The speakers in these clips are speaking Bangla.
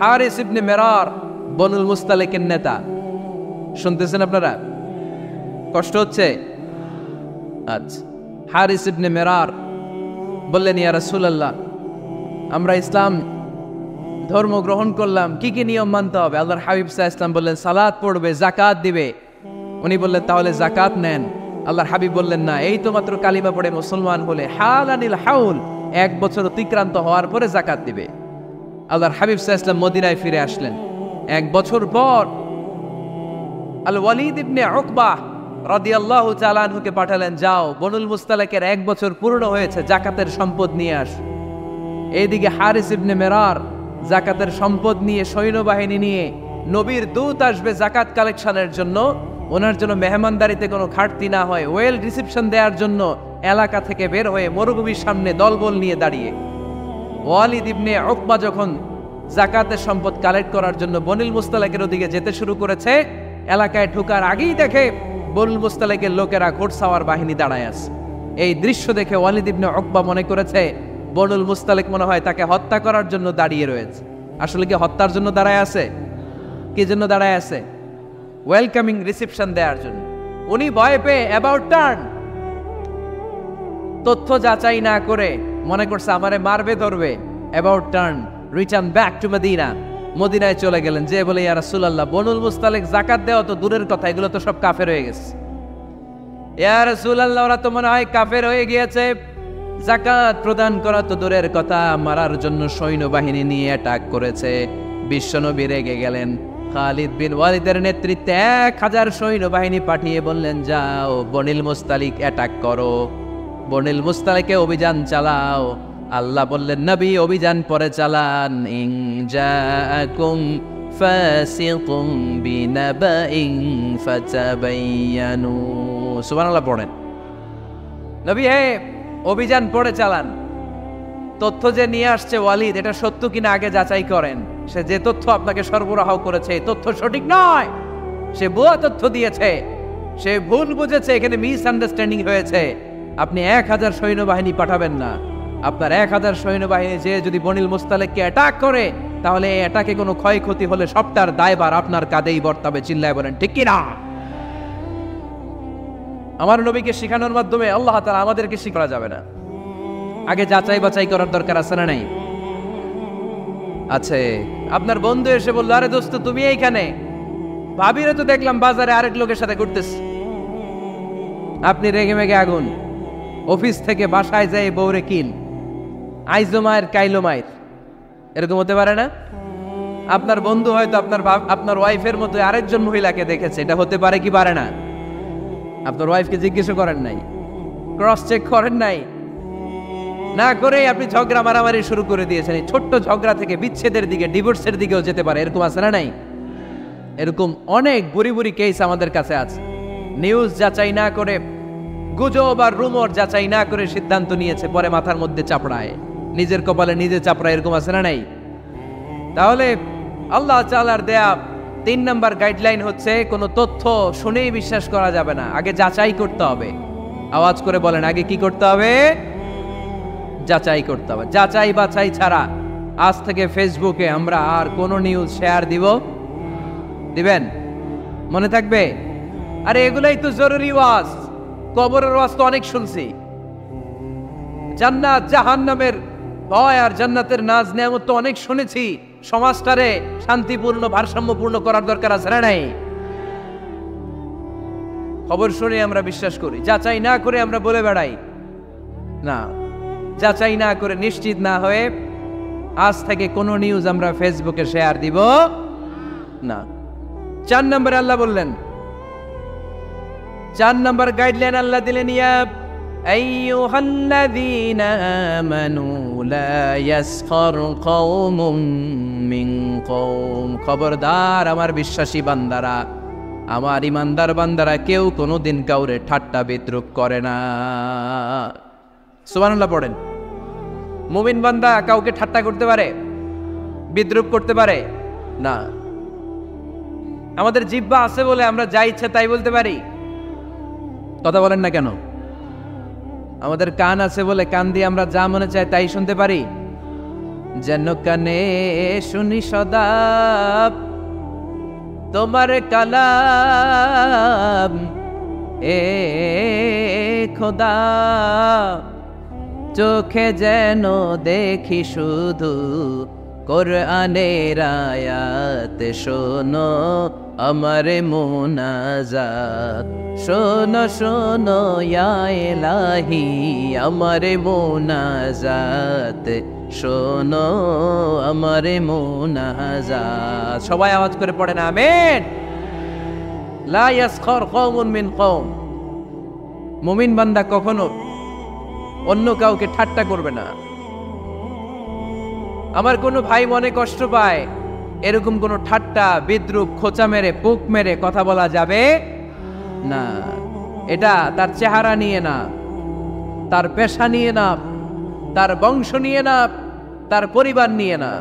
হারিস ইবনে মিরার বনুল মুস্তালিকের নেতা। শুনতেছেন আপনারা? কষ্ট হচ্ছে? আচ্ছা, হারিস ইবনে মিরার বললেন, ইয়া রাসূলুল্লাহ, আমরা ইসলাম ধর্ম গ্রহণ করলাম, কি কি নিয়ম মানতে হবে? আল্লাহর হাবিব সাল্লাল্লাহু আলাইহি ওয়াসাল্লাম বললেন, সালাত পড়বে, যাকাত দিবে। উনি বললেন, তাহলে যাকাত নেন। আল্লাহর হাবিব বললেন, না, এই তো মাত্র কালিমা পড়ে মুসলমান হলে হালানিল হাউল, 1 বছর অতিক্রান্ত হওয়ার পরে যাকাত দিবে। আল্লাহর হাবিব সাল্লাল্লাহু আলাইহি ওয়াসাল্লাম মদিনায় ফিরে আসলেন। 1 বছর পর আল ওয়ালিদ ইবনে উকবাহ রাদিয়াল্লাহু তাআলা আনহুকে পাঠালেন, যাও বনুল মুস্তালিকের 1 বছর পূর্ণ হয়েছে, যাকাতের সম্পদ নিয়ে আস। এইদিকে হারিস ইবনে মিরার যাকাতের সম্পদ নিয়ে, সৈন্যবাহিনী নিয়ে, নবীর দূত আসবে যাকাত কালেকশনের জন্য, ওনার জন্য মেহমানদারিতে কোনো ঘাটতি না হয়, ওয়েল রিসেপশন দেওয়ার জন্য এলাকা থেকে বের হয়ে মরুভূমির সামনে দলবল নিয়ে দাঁড়িয়ে। ওয়ালিদ ইবনে উকবা যখন যাকাতের সম্পদ কালেক্ট করার জন্য বনুল মুস্তালিকের ওদিকে যেতে শুরু করেছে, এলাকায় ঢোকার আগেই দেখে বনুল মুস্তালিকের লোকেরা ঘোড়সাওয়ার বাহিনী দাঁড়ায় আছে। এই দৃশ্য দেখে ওয়ালিদ ইবনে উকবা মনে করেছে বনুল মুস্তালিক মনে হয় তাকে হত্যা করার জন্য দাঁড়িয়ে রয়েছে। আসলে কি হত্যার জন্য দাঁড়ায় আছে? কি জন্য দাঁড়ায় আছে? ওয়েলকামিং রিসেপশন দেওয়ার জন্য। উনি ভয় পেয়ে অ্যাবাউট টার্ন, তথ্য যাচাই না করে মনে করছে আমারে মারবে ধরবে, about turn, return back to Medina. মদিনায় চলে গেলেন, যে বলে, ইয়া রাসূলুল্লাহ, বনুল মুস্তালিক যাকাত দেওয়া তো দূরের কথা, এগুলো তো সব কাফের হয়ে গেছে। ইয়া রাসূলুল্লাহ, ওরা তো মনে হয় কাফের হয়ে গিয়েছে, যাকাত প্রদান করা তো দূরের কথা, মারার জন্য সৈন্যবাহিনী নিয়ে অ্যাটাক করেছে। বিশ্বনবী রেগে গেলেন। খালিদ বিন ওয়ালিদের নেতৃত্বে 1000 সৈন্যবাহিনী পাঠিয়ে বললেন, যাও বনুল মুস্তালিক অ্যাটাক করো, বনুল মুস্তালিকে অভিযান চালাও। আল্লাহ বললেন, নবী অভিযান পরে চালান, ইন জাআকুম ফাসিকুম বিনাবাইন ফাতাবায়ানু। সুবহানাল্লাহ পড়েন। নবী হে, অভিযান পরে চালান। তথ্য যে নিয়ে আসছে ওয়ালিদ, এটা সত্য কিনা আগে যাচাই করেন। সে যে তথ্য আপনাকে সরবরাহ করেছে, এই তথ্য সঠিক নয়, সে ভুয়া তথ্য দিয়েছে, সে ভুল বুঝেছে, এখানে মিস আন্ডারস্ট্যান্ডিং হয়েছে। আপনি 1000 সৈন্যবাহিনী পাঠাবেন না। আপনার 1000 সৈন্যবাহিনী যে যদি বনুল মুস্তালিককে অ্যাটাক করে, তাহলে এই অ্যাটাকে কোনো ক্ষয়ক্ষতি হলে সবটার দায়ভার আপনার কাঁধেই বর্তাবে। চিল্লায় বলেন ঠিক কিনা? আমার নবীকে শিখানোর মাধ্যমে আল্লাহ তাআলা আমাদেরকে শিখা যাবে না। আগে যাচাই বাছাই করার দরকার আছে না নাই? আছে। আপনার বন্ধু এসে বলল, আরে দোস্ত তুমি এইখানে, ভাবিরে তো দেখলাম বাজারে আরেক লোকের সাথে ঘুরতেছ। আপনি রেগে মেগে আগুন। অফিস থেকে বাসায় যায় বউরে কিল, আইজো মায়ের কাইলো মায়ের, এরকম হতে পারে না? আপনার বন্ধু হয়তো আপনার ওয়াইফের মতো আরেকজন মহিলাকে দেখেছে, এটা হতে পারে কি পারে না? আপনার ওয়াইফকে জিজ্ঞেস করেন নাই, ক্রস চেক করেন নাই, না করে আপনি ঝগড়া মারামারি শুরু করে দিয়েছেন। এই ছোট্ট ঝগড়া থেকে বিচ্ছেদের দিকে, ডিভোর্সের দিকেও যেতে পারে। এরকম আছে না নাই? এরকম অনেক বুড়ি বুড়ি কেস আমাদের কাছে আছে। নিউজ যাচাই না করে, গুজব আর রুমর যাচাই না করে সিদ্ধান্ত নিয়েছে, পরে মাথার মধ্যে চাপড়ায়, নিজের কপালে নিজে চাপড়ায়। এরকম আছে না নাই? তাহলে আল্লাহ তাআলার দেয়া 3 নম্বর গাইডলাইন হচ্ছে, কোনো তথ্য শুনেই বিশ্বাস করা যাবে না, আগে যাচাই করতে হবে। আওয়াজ করে বলেন, আগে কি করতে হবে? যাচাই করতে হবে। যাচাই বাছাই ছাড়া আজ থেকে ফেসবুকে আমরা আর কোনো নিউজ শেয়ার দিবেন? মনে থাকবে? আরে এগুলাই তো জরুরি ওয়াজ। কবরের ওয়াজ তো অনেক শুনছি, জান্নাত জাহান্নামের ভয় আর জান্নাতের নাজ নেয়ামত তো অনেক শুনেছি। সমাজটারে শান্তিপূর্ণ, ভারসাম্যপূর্ণ করার দরকার আছে না নাই? খবর শুনে আমরা বিশ্বাস করি, যাচাই না করে আমরা বলে বেড়াই না। যাচাই না করে, নিশ্চিত না হয়ে আজ থেকে কোনো নিউজ আমরা ফেসবুকে শেয়ার দিব না। 4 নম্বরে আল্লাহ বললেন, 4 নম্বর গাইডলাইন আল্লাহ দিলেন, ইয়া আইয়ুহাল্লাযীনা আমানু লা ইয়াসখার কওমুম মিন কওম। খবরদার আমার বিশ্বাসী বান্দারা, আমার ইমানদার বান্দারা, কেউ কোনোদিন কাউরে ঠাট্টা বিদ্রূপ করে না। সুবহানাল্লাহ পড়েন। মুমিন বান্দা কাউকে ঠাট্টা করতে পারে, বিদ্রূপ করতে পারে না। আমাদের জিহ্বা আছে বলে আমরা যা ইচ্ছা তাই বলতে পারি। কথা বলেন না কেন? আমাদের কান আছে বলে কান দিয়ে আমরা যা মনে চায় তাই শুনতে পারি। যেন কানে শুনি সদা তোমার কালাম এ খোদা, চোখে যেন দেখি শুধু কোরআনের আয়াত, শোনো আমার মুনাজাত, শোনো শোনো ইয়া ইলাহি আমার মুনাজাত, শোনো আমার মুনাজাত। সবাই আওয়াজ করে পড়েন আমিন। লা ইয়াসখর কওমুন মিন কওম, মুমিন বান্দা কখনো অন্য কাউকে ঠাট্টা করবে না। আমার কোনো ভাই মনে কষ্ট পায়, এরকম কোনো ঠাট্টা বিদ্রুপ খোঁচা মেরে পুক মেরে কথা বলা যাবে না। এটা তার চেহারা নিয়ে না, তার পেশা নিয়ে না, তার বংশ নিয়ে না, তার পরিবার নিয়ে না।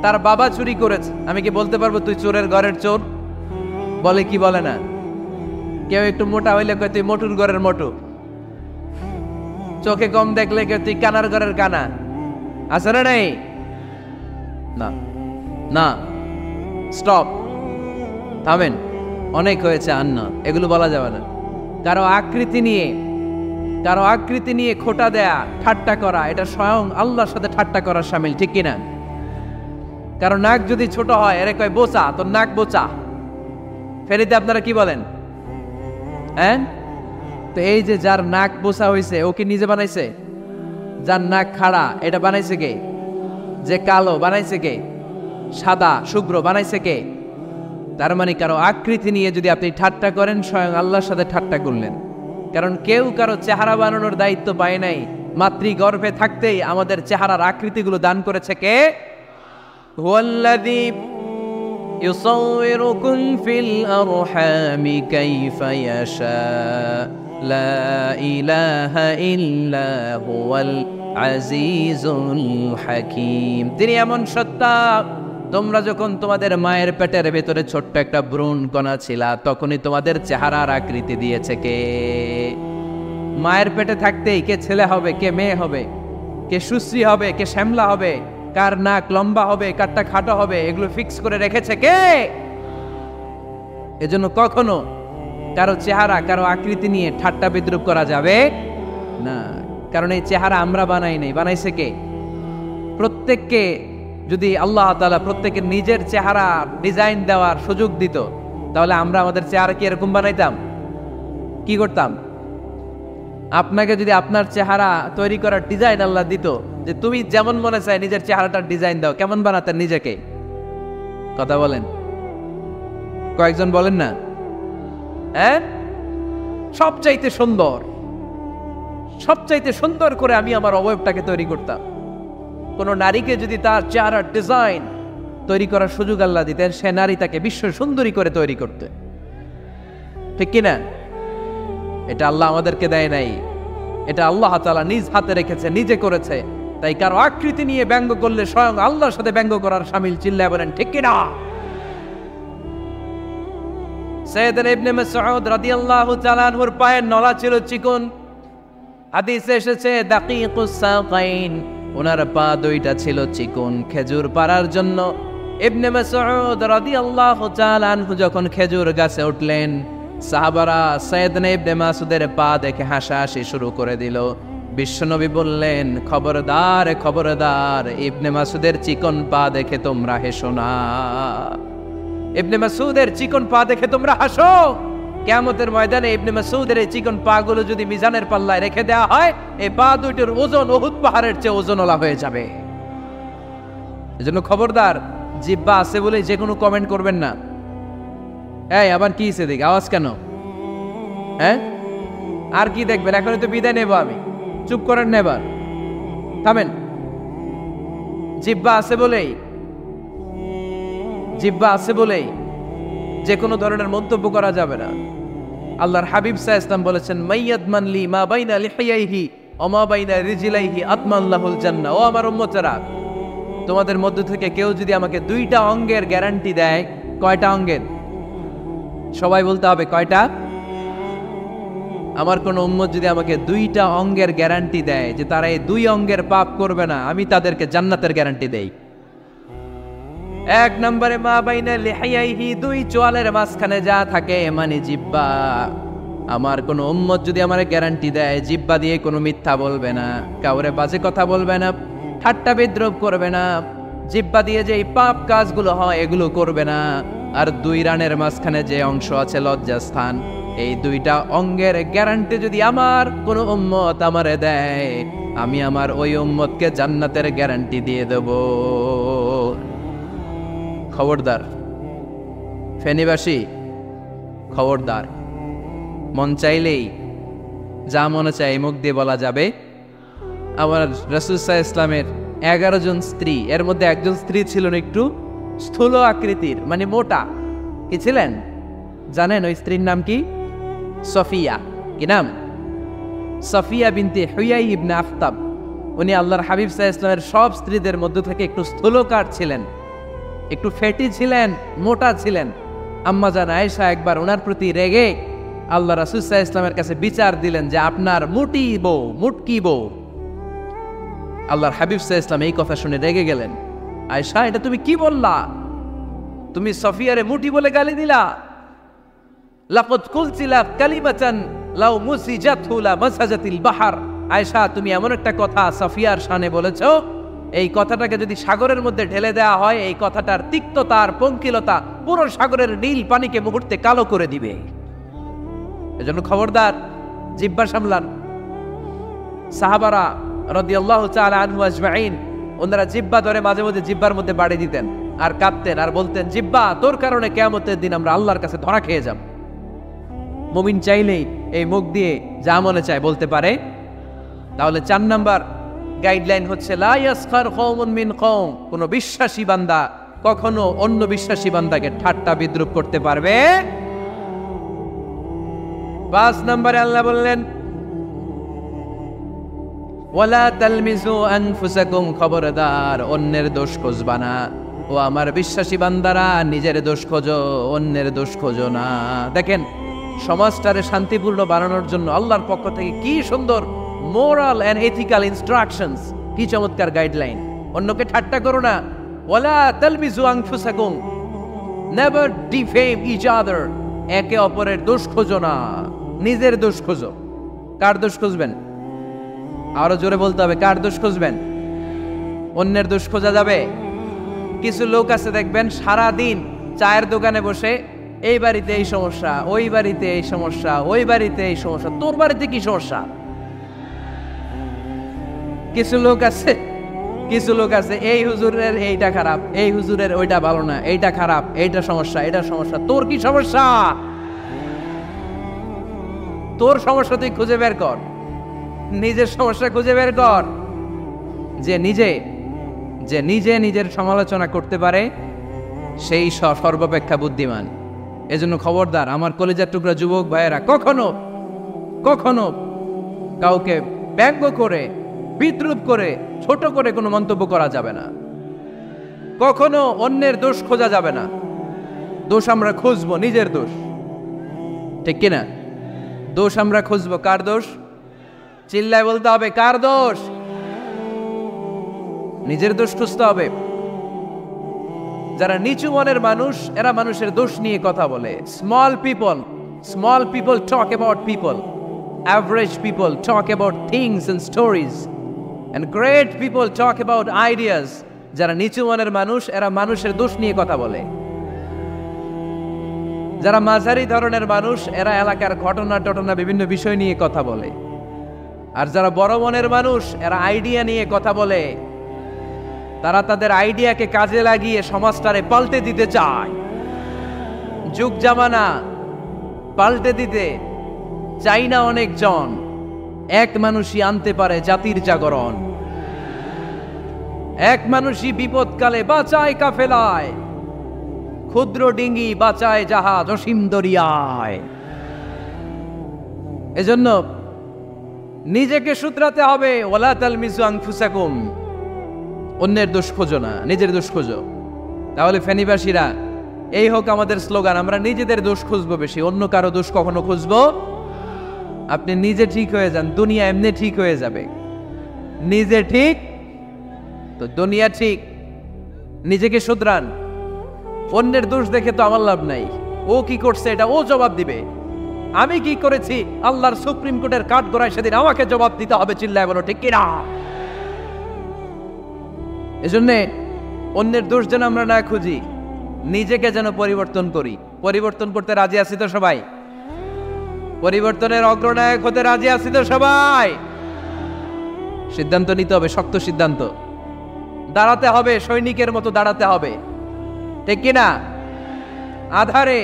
তার বাবা চুরি করেছে, আমি কি বলতে পারবো তুই চোরের ঘরের চোর? বলে কি বলে না? কেউ একটু মোটা হইলে কয় তুই মোটুর ঘরের মোটু, চোখে কম দেখলে কেউ তুই কানার ঘরের কানা। আছে না নাই? না না, স্টপ, থামেন, অনেক হয়েছে আর না, এগুলো বলা যাবে না। কারো আকৃতি নিয়ে খোটা দেয়া, ঠাট্টা করা, এটা স্বয়ং আল্লাহর সাথে ঠাট্টা করার শামিল, ঠিক কিনা? কারো নাক যদি ছোট হয়, এরে কয় বোচা, তোর নাক বোচা। ফেরিতে আপনারা কি বলেন? হ্যাঁ, তো এই যে যার নাক বোচা হয়েছে, ও কি নিজে বানাইছে? যার নাক খাড়া, এটা বানাইছে কে? যে কালো, বানাইছে কে? সাদা শুভ্র, বানাইছে কে? তার মানে কারো আকৃতি নিয়ে যদি আপনি ঠাট্টা করেন, স্বয়ং আল্লাহর সাথে ঠাট্টা করলেন। কারণ কেউ কারো চেহারা বানানোর দায়িত্ব পায় নাই। মাতৃগর্ভে থাকতেই আমাদের চেহারার আকৃতিগুলো দান করেছে কে? হুয়াল্লাযী ইউসাউইরুকুম ফিল আরহামি কাইফা ইয়াশা লা ইলাহা ইল্লা হুয়াল আজিজুল হাকিম। তিনি এমন সত্তা, তোমরা যখন তোমাদের মায়ের পেটের ভেতরে ছোট্ট একটা ভ্রূণ কণা ছিলা, তখনই তোমাদের চেহারার আকৃতি দিয়েছে কে? মায়ের পেটে থাকতেই কে ছেলে হবে, কে মেয়ে হবে, কে সুশ্রী হবে, কে শ্যামলা হবে, কার নাক লম্বা হবে, কারটা খাটো হবে, এগুলো ফিক্স করে রেখেছে কে? এজন্য কখনো কারো চেহারা, কারো আকৃতি নিয়ে ঠাট্টা বিদ্রুপ করা যাবে না। কারণ এই চেহারা আমরা বানাই নাই, বানাইছে কে? প্রত্যেককে যদি আল্লাহ তাআলা প্রত্যেকের নিজের চেহারা ডিজাইন দেওয়ার সুযোগ দিত, তাহলে আমরা আমাদের চেহারা কি এরকম বানাইতাম? কি করতাম? আপনাকে যদি আপনার চেহারা তৈরি করার ডিজাইন আল্লাহ দিত, যে তুমি যেমন মনে চায় নিজের চেহারাটার ডিজাইন দাও, কেমন বানাতেন নিজেকে? কথা বলেন, কয়েকজন বলেন না? হ্যাঁ, সবচাইতে সুন্দর করে আমি আমার অবয়বটাকে তৈরি করতাম। কোন নারীকে যদি তার চেহারার ডিজাইন তৈরি করার সুযোগ আল্লাহ দিতেন, সে নারী তাকে বিশ্ব সুন্দরী করে তৈরি করতে, ঠিক কিনা? এটা আল্লাহ আমাদেরকে দেয় নাই, এটা আল্লাহ তাআলা নিজ হাতে রেখেছে, নিজে করেছে। তাই কারো আকৃতি নিয়ে ব্যঙ্গ করলে স্বয়ং আল্লাহর সাথে ব্যঙ্গ করার শামিল, চিল্লায় বলেন ঠিক কিনা? সাইয়েদনা ইবনে মাসউদ রাদিয়াল্লাহু তাআলা আনহুর পায়ের নলা ছিল চিকন। হাদিসে এসেছে দাকিকুস সাকাইন, ওনার পা দুইটা ছিল চিকন খেজুর পাড়ার জন্য। ইবনে মাসউদ রাদিয়াল্লাহু তাআলা আনহু যখন খেজুর গাছে উঠলেন, সাহাবারা সাইয়েদনা ইবনে মাসউদের পা দেখে হাসাহাসি শুরু করে দিল। বিশ্বনবী বললেন, খবরদার খবরদার, ইবনে মাসউদের চিকন পা দেখে তোমরা হেসো না। ইবনে মাসউদের চিকন পা দেখে তোমরা হাসো। কিয়ামতের ময়দানে ইবনে মাসউদের এই চিকন পা গুলো যদি মিজানের পাল্লায় রেখে দেওয়া হয়, এই পা দুইটার ওজন উহুদ পাহাড়ের চেয়ে ওজনওয়ালা হয়ে যাবে। এজন্য খবরদার, জিহ্বা আছে বলে যে কোনো কমেন্ট করবেন না। এই আবার কি হইছে দেখি, আওয়াজ কেন? হ্যাঁ, আর কি দেখবেন? এখনই তো বিদায় নেব আমি, চুপ করেন না, এবার থামেন। জিহ্বা আছে বলেই যে কোনো ধরনের মন্তব্য করা যাবে না। আল্লাহর হাবিব সাল্লাল্লাহু আলাইহি ওয়াসাল্লাম বলেছেন, মাইয়াদমান লি মা বাইনা লিহিয়াইহি ওয়া মা বাইনা রিজলাইহি আতমাল্লাহুল জান্নাহ। ও আমার উম্মতেরা, তোমাদের মধ্য থেকে কেউ যদি আমাকে দুইটা অঙ্গের গ্যারান্টি দেয়, কয়টা অঙ্গের? সবাই বলতে হবে কয়টা? আমার কোন উম্মত যদি আমাকে 2টা অঙ্গের গ্যারান্টি দেয় যে তারা এই 2 অঙ্গের পাপ করবে না, আমি তাদেরকে জান্নাতের গ্যারান্টি দেই। 1 নম্বরে মা বাইনা লিহাইহি, 2 চোয়ালের মাঝখানে যা থাকে মানে জিহ্বা। আমার কোন উম্মত যদি আমার গ্যারান্টি দেয় জিহ্বা দিয়ে কোনো মিথ্যা বলবে না, কাউরে বাজে কথা বলবে না, ঠাট্টা বিদ্রুপ করবে না, জিহ্বা দিয়ে যে পাপ কাজগুলো হয় এগুলো করবে না, আর 2 রানের মাঝখানে যে অংশ আছে লজ্জাস্থান, এই 2টা অঙ্গের গ্যারান্টি যদি আমার কোন উম্মত আমারে দেয়, আমি আমার ওই উম্মতকে জান্নাতের গ্যারান্টি দিয়ে দেব। খবরদার ফেনীবাসী, খবরদার। মন চাইলেই যা মনে চাই মুখ দিয়ে বলা যাবে। আমার রাসূল সাল্লাল্লাহু আলাইহি ইসলামের 11 জন স্ত্রী, এর মধ্যে একজন স্ত্রী ছিলেন একটু স্থূল আকৃতির, মানে মোটা। কি ছিলেন জানেন? ওই স্ত্রীর নাম কি? সফিয়া। কি নাম? সফিয়া বিনতে হুয়াই ইবনে আখতাব। উনি আল্লাহর হাবিব সাল্লাল্লাহু আলাইহি ইসলামের সব স্ত্রীদের মধ্য থেকে একটু স্থূলকার ছিলেন, একটু ফ্যাটি ছিলেন, মোটা ছিলেন। আম্মা জান আয়েশা একবার ওনার প্রতি রেগে আল্লাহ রাসূল সাল্লাল্লাহু আলাইহি ইসলামের কাছে বিচার দিলেন যে আপনার মুটকি বউ। আল্লাহর হাবিব সাল্লাল্লাহু আলাইহি ইসলাম এই কথা শুনে রেগে গেলেন। আয়েশা, এটা তুমি কি বললা? তুমি সফিয়ারে মুটি বলে গালি দিলা। লাকাদ কুলতিলা কালিমাতান লাউ মুসিজাতহু লা মাসাজাতিল বাহর। আয়েশা, তুমি এমন একটা কথা সফিয়ার শানে বলেছো, এই কথাটাকে যদি সাগরের মধ্যে ঢেলে দেওয়া হয়, এই কথাটার তিক্ততা আর পঙ্কিলতা পুরো সাগরের নীল পানিকে মুহূর্তে কালো করে দিবে। এজন্য খবরদার, জিহ্বা সামলান। সাহাবারা রাদিয়াল্লাহু তাআলা আনহু আজমাইন, ওনারা জিহ্বা ধরে মাঝে মাঝে জিহ্বার মধ্যে বাড়ি দিতেন আর কাঁপতেন আর বলতেন, জিহ্বা, তোর কারণে কিয়ামতের দিন আমরা আল্লাহর কাছে ধরা খেয়ে যাব। মুমিন চাইলেই এই মুখ দিয়ে যা মনে চায় বলতে পারে। তাহলে 4 নাম্বার গাইডলাইন হচ্ছে লা ইয়াসখার কওমুন মিন কওম, কোন বিশ্বাসী বান্দা কখনো অন্য বিশ্বাসী বান্দাকে ঠাট্টা বিদ্রুপ করতে পারবে। 5 নম্বরে আল্লাহ বললেন ওয়ালা তালমিজু আনফুসাকুম, খবরদার অন্যের দোষ খুঁজবা না। ও আমার বিশ্বাসী বান্দারা, নিজের দোষ খোঁজো, অন্যের দোষ খোঁজো না। দেখেন সমাজটারে শান্তিপূর্ণ বানানোর জন্য আল্লাহর পক্ষ থেকে কি সুন্দর মোরাল এন্ড এথিক্যাল ইনস্ট্রাকশনস, কি চমৎকার গাইডলাইন। অন্যকে ঠাট্টা করো না। ওয়ালা তালমিজু আনফুসাকুম, নেভার ডিফেম ইচ আদার, একে অপরের দোষ খোঁজো না, নিজের দোষ খোঁজো। কার দোষ খুঁজবেন? আরো জোরে বলতে হবে, কার দোষ খুঁজবেন? অন্যের দোষ খোঁজা যাবে? কিছু লোক আছে দেখবেন সারা দিন চায়ের দোকানে বসে এই বাড়িতে এই সমস্যা, ওই বাড়িতে এই সমস্যা, ওই বাড়িতে এই সমস্যা, তোর বাড়িতে কি সমস্যা? কিছু লোক আছে এই হুজুরের এইটা খারাপ, এই হুজুরের ওইটা ভালো না, এইটা খারাপ, এইটা সমস্যা, এটা সমস্যা। তোর কি সমস্যা? তোর সমস্যা তুই খুঁজে বের কর, নিজের সমস্যা খুঁজে বের কর। যে নিজে নিজের সমালোচনা করতে পারে সেই সর্বাপেক্ষা বুদ্ধিমান। এজন্য খবরদার আমার কলিজার টুকরা যুবক ভাইয়েরা, কখনো কাউকে ব্যঙ্গ করে, বিদ্রুপ করে, ছোট করে কোনো মন্তব্য করা যাবে না। কখনো অন্যের দোষ খোঁজা যাবে না। দোষ আমরা খুঁজবো, নিজের দোষ, ঠিক কিনা? দোষ আমরা খুঁজবো। কার দোষ? চিল্লায় বলতে হবে, কার দোষ? নিজের দোষ খুঁজতে হবে। যারা নিচু মনের মানুষ, এরা মানুষের দোষ নিয়ে কথা বলে। Small people talk about people, average people talk about things and stories, and great people talk about ideas. যারা নিচু মনের মানুষ, এরা মানুষের দোষ নিয়ে কথা বলে। যারা মাঝারি ধরনের মানুষ, এরা এলাকার ঘটনা বিভিন্ন বিষয় নিয়ে কথা বলে। আর যারা বড় মনের মানুষ, এরা আইডিয়া নিয়ে কথা বলে। তারা তাদের আইডিয়াকে কাজে লাগিয়ে সমাজটারে পাল্টে দিতে চায়। যুগ জামানা পাল্টে দিতে চাই না অনেকজন, এক মানুষই আনতে পারে জাতির জাগরণ। এক মানুষই বিপদকালে বাঁচায় কাফেলায়, ক্ষুদ্র ডিঙ্গি বাঁচায় জাহাজ অসীম দরিয়ায়। এজন্য নিজেকে শুধরাতে হবে। ওয়ালা তালমিজু আনফুসাকুম, অন্যের দোষ খোঁজো না, নিজের দোষ খোঁজো। তাহলে ফেনীবাসীরা, এই হোক আমাদের স্লোগান, আমরা নিজেদের দোষ খুঁজবো বেশি, অন্য কারো দোষ কখনো খুঁজবো আপনি নিজে ঠিক হয়ে যান, দুনিয়া এমনি ঠিক হয়ে যাবে। নিজে ঠিক তো দুনিয়া ঠিক। নিজেকে শুধরান। অন্যের দোষ দেখে তো আমার লাভ নাই। ও কি করছে এটা ও জবাব দিবে। আমি কি করেছি আল্লাহর সুপ্রিম কোর্টের কাঠগড়ায় সেদিন আমাকে জবাব দিতে হবে। চিল্লায় বলো ঠিক কিনা? এজন্য অন্যের দোষ যেন আমরা না খুঁজি, নিজেকে যেন পরিবর্তন করি। পরিবর্তন করতে রাজি আছি তো সবাই? পরিবর্তনের অগ্রনায়ক হতে রাজি আছি তো সবাই? সিদ্ধান্ত নিতে হবে, শক্ত সিদ্ধান্ত। দাঁড়াতে হবে, সৈনিকের মতো দাঁড়াতে হবে, ঠিক কিনা? আধারে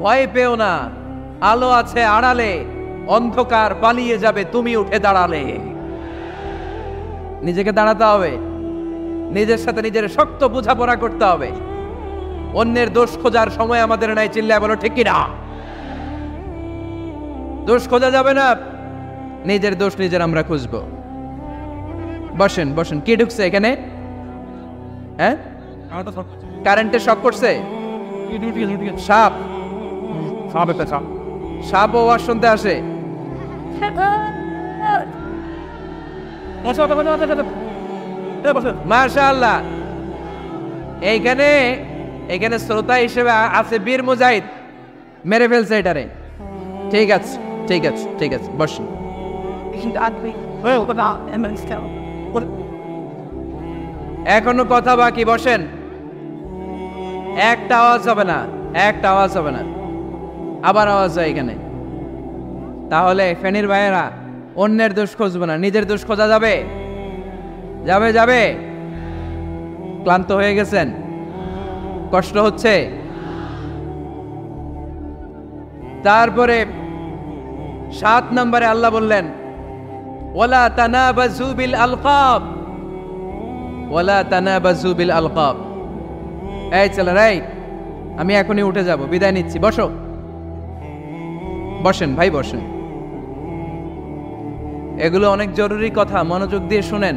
ভয় পেও না, আলো আছে আড়ালে, অন্ধকার পালিয়ে যাবে তুমি উঠে দাঁড়ালে। নিজেকে দাঁড়াতে হবে, নিজের সাথে নিজের শক্ত বোঝাপড়া করতে হবে। অন্যের দোষ খোঁজার সময় আমাদের নাই। চিল্লায় বলো ঠিক কিনা? দোষ খোঁজা যাবে না, নিজের দোষ নিজের আমরা খুঁজবো। বসেন বসেন। কি ঢুকছে এখানে? হ্যাঁ, কারেন্টে শক করছে। সাপ, সাপ ও আওয়াজ শুনতে আসে। মাশাআল্লাহ। এইখানে এখানে শ্রোতা হিসেবে আছে বীর মুজাহিদ, মেরে ফেলছে এটারে। ঠিক আছে ঠিক আছে ঠিক আছে, বসুন। এখনো কথা বাকি, বসেন। একটা আওয়াজ হবে না, একটা আওয়াজ হবে না। আবার আওয়াজ হয় এখানে। তাহলে ফেনীর ভাইয়েরা অন্যের দোষ খুঁজবো না, নিজের দোষ খোঁজা যাবে? যাবে যাবে? ক্লান্ত হয়ে গেছেন? কষ্ট হচ্ছে? তারপরে 7 নম্বরে আল্লাহ বললেন ওয়ালা তানাবাজু বিল আলকাব, ওয়ালা তানাবাজু বিল আলকাব। এই ছেলে রাই, আমি এখনই উঠে যাব, বিদায় নিচ্ছি, বসো। বসেন ভাই বসেন। এগুলো অনেক জরুরি কথা, মনোযোগ দিয়ে শুনেন।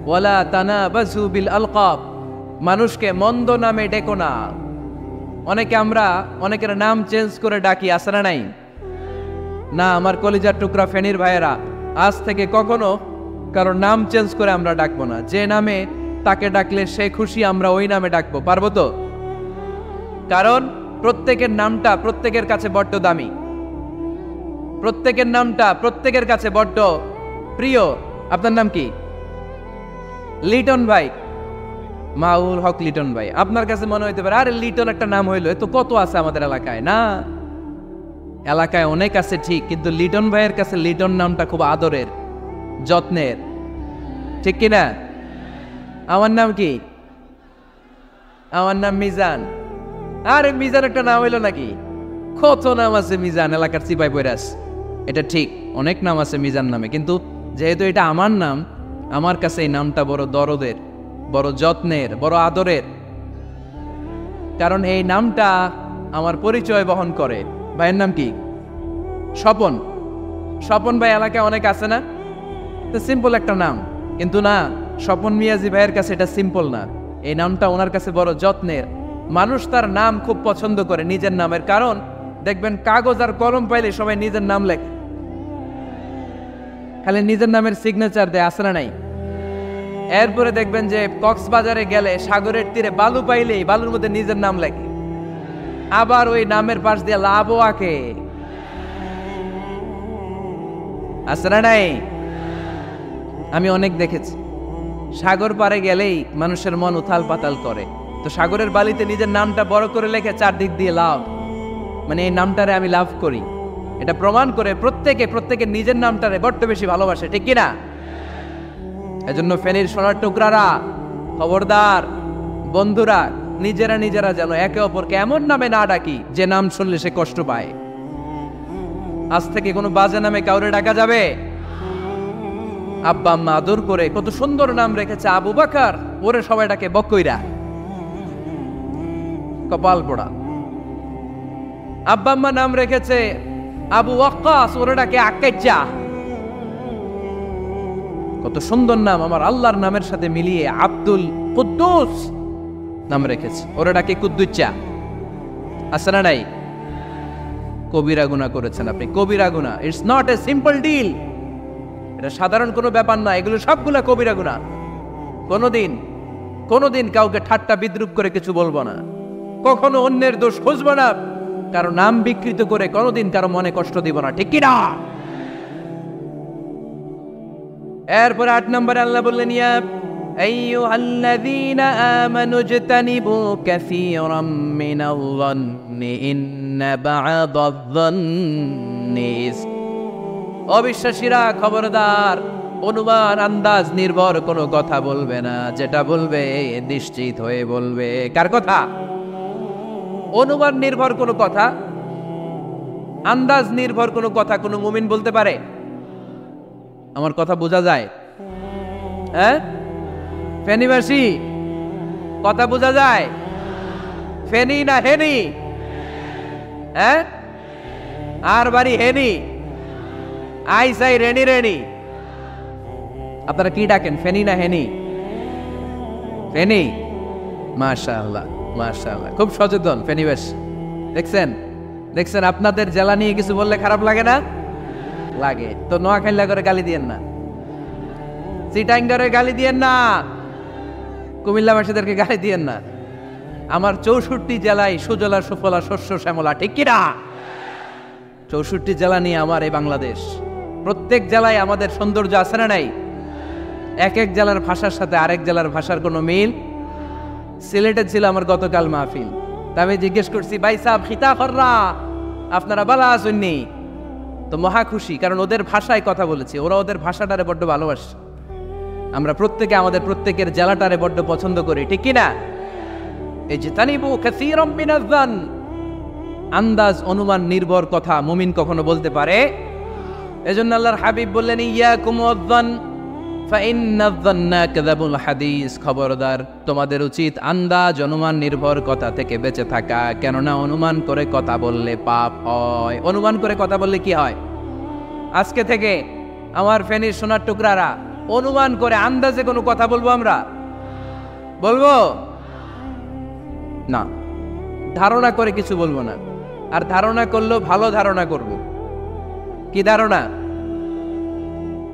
ওয়ালা তানাবাজু বিল আলকাব, মানুষকে মন্দ নামে ডেকো না। অনেকের নাম চেঞ্জ করে ডাকি, আছে না নাই? না, আমার কলিজার টুকরা ফেনীর ভাইয়েরা, আজ থেকে কখনো কারণ নাম চেঞ্জ করে আমরা ডাকবো না। যে নামে তাকে ডাকলে সে খুশি, আমরা ওই নামে ডাকবো, পারবো তো? কারণ প্রত্যেকের নামটা প্রত্যেকের কাছে বড্ড দামি, প্রত্যেকের নামটা প্রত্যেকের কাছে বড্ড প্রিয়। আপনার নাম কি? লিটন ভাই, মাউল হক লিটন ভাই। আপনার কাছে মনে হইতে পারে আরে লিটন একটা নাম হইলো, এ তো কত আছে আমাদের এলাকায়। না, এলাকায় অনেক আছে ঠিক, কিন্তু লিটন ভাইয়ের কাছে লিটন নামটা খুব আদরের, যত্নের, ঠিক কিনা? আমার নাম কি? আমার নাম মিজান। আরে মিজান একটা নাম হইলো নাকি? কত নাম আছে মিজান, এলাকার চিপাই পয়রাস। এটা ঠিক, অনেক নাম আছে মিজান নামে, কিন্তু যেহেতু এটা আমার নাম, আমার কাছে এই নামটা বড় দরদের, বড় যত্নের, বড় আদরের। কারণ এই নামটা আমার পরিচয় বহন করে। ভাইয়ের নাম কি? স্বপন। স্বপন ভাই এলাকায় অনেক আছে না? তো সিম্পল একটা নাম, কিন্তু না, স্বপন মিয়াজি ভাইয়ের কাছে এটা সিম্পল না। এই নামটা ওনার কাছে বড় যত্নের। মানুষ তার নাম খুব পছন্দ করে নিজের নামের, কারণ দেখবেন কাগজ আর কলম পাইলে সবাই নিজের নাম লেখে, খালি নিজের নামের সিগনেচার দেয়, আছে না নাই? এরপরে দেখবেন যে কক্সবাজারে গেলে সাগরের তীরে বালু পাইলেই বালুর মধ্যে নিজের নাম লেখে, আবার ওই নামের পাশ দিয়ে লাভও আঁকে, আছে না নাই? আমি অনেক দেখেছি, সাগর পারে গেলেই মানুষের মন উথাল পাতাল করে। তো সাগরের বালিতে নিজের নামটা বড় করে লেখে চারদিক দিয়ে লাভ, মানে এই নামটারে আমি লাভ করি। এটা প্রমাণ করে প্রত্যেকে নিজের নামটারে বড্ড বেশি ভালোবাসে, ঠিক কিনা? এজন্য ফেনীর সোনার টুকরারা, খবরদার বন্ধুরা, নিজেরা যেন একে অপরকে এমন নামে না ডাকি যে নাম শুনলে সে কষ্ট পায়। আজ থেকে কোনো বাজে নামে কাউরে ডাকা যাবে? আব্বা আম্মা আদর করে কত সুন্দর নাম রেখেছে, আবু বাকার, ওরে সবাই ডাকে বকইরা, কপাল পোড়া। আব্বা আম্মা নাম রেখেছে আবু ওয়াক্কাস, ওরে ডাকে আক্কাইচা। কত সুন্দর নাম আমার আল্লাহর নামের সাথে মিলিয়ে আব্দুল কুদ্দুস নাম রেখেছে, ওরে ডাকে কুদ্দুচ্চা, আছে না নাই? কবিরা গুনাহ করেছেন আপনি, কবিরা গুনাহ। It's not a simple deal, এটা সাধারণ কোনো ব্যাপার না, এগুলো সবগুলা কবিরা গুনাহ। কোনোদিন কাউকে ঠাট্টা বিদ্রুপ করে কিছু বলবো না, কখনো অন্যের দোষ খুঁজবো না, কারো নাম বিকৃত করে কোনোদিন কারো মনে কষ্ট দিব না, ঠিক কি না? এরপরে 8 নম্বরে আল্লাহ বললেন, ইয়া আইয়ুহাল্লাযীনা আমানু ইজতানিবু কাসীরাম মিনাল-যান্নি ইন্না বা'দায-যান্নি। অবিশ্বাসীরা খবরদার, অনুমান আন্দাজ নির্ভর কোনো কথা বলবে না, যেটা বলবে নিশ্চিত হয়ে বলবে। কার কথা? অনুমান নির্ভর কোনো কথা, আন্দাজ নির্ভর কোনো কথা কোনো মুমিন বলতে পারে? আমার কথা বোঝা যায়? হ্যাঁ ফেনীবাসী, কথা বোঝা যায়? ফেনী না হেনি? হ্যাঁ আর বাড়ি হেনি, আইসাই রেনি। আপনারা কি ডাকেন, ফেনী না হেনি? ফেনী। মাশাআল্লাহ মাশাআল্লাহ, খুব সচেতন ফেনীবাসী। দেখছেন আপনাদের জেলা নিয়ে কিছু বললে খারাপ লাগে না? লাগে তো। নোয়াখালী করে গালি দিয়েন না, চিটাঙ্গারে গালি দিয়েন না, কুমিল্লাবাসীদেরকে গালি দিয়েন না। আমার 64 জেলায় সুজলা সুফলা শস্য শ্যামলা, ঠিক কিনা? 64 জেলা নিয়ে আমার এই বাংলাদেশ। প্রত্যেক জেলায় আমাদের সৌন্দর্য আছে না নাই? এক এক জেলার ভাষার সাথে আরেক জেলার ভাষার কোনো মিল। সিলেটে ছিল আমার গতকাল মাহফিল, তা আমি জিজ্ঞেস করছি, ভাই সাহেব খিতা কররা, আপনারা বালা আসেননি? তো মহা খুশি, কারণ ওদের ভাষায় কথা বলেছি, ওরা ওদের ভাষাটারে বড্ড ভালোবাসে। আমরা প্রত্যেকে আমাদের প্রত্যেকের জেলাটারে বড্ড পছন্দ করি, ঠিক কিনা? এই যে তানিবু কাসীরাম মিনাজ-যান, আন্দাজ অনুমান নির্ভর কথা মুমিন কখনো বলতে পারে? এজন্য আল্লাহর হাবিব বললেন, ইয়াকুম ওয়াজ-যান ফাইন্নাজ-যান্না কাযাবুল হাদিস। খবরদার, তোমাদের উচিত আন্দাজ অনুমান নির্ভর কথা থেকে বেঁচে থাকা, কেননা অনুমান করে কথা বললে পাপ হয়। অনুমান করে কথা বললে কি হয়? আজকে থেকে আমার ফেনীর সোনার টুকরারা অনুমান করে আন্দাজে কোনো কথা বলবো? আমরা বলবো না, ধারণা করে কিছু বলবো না। আর ধারণা করলেও ভালো ধারণা করব। কি ধারণা?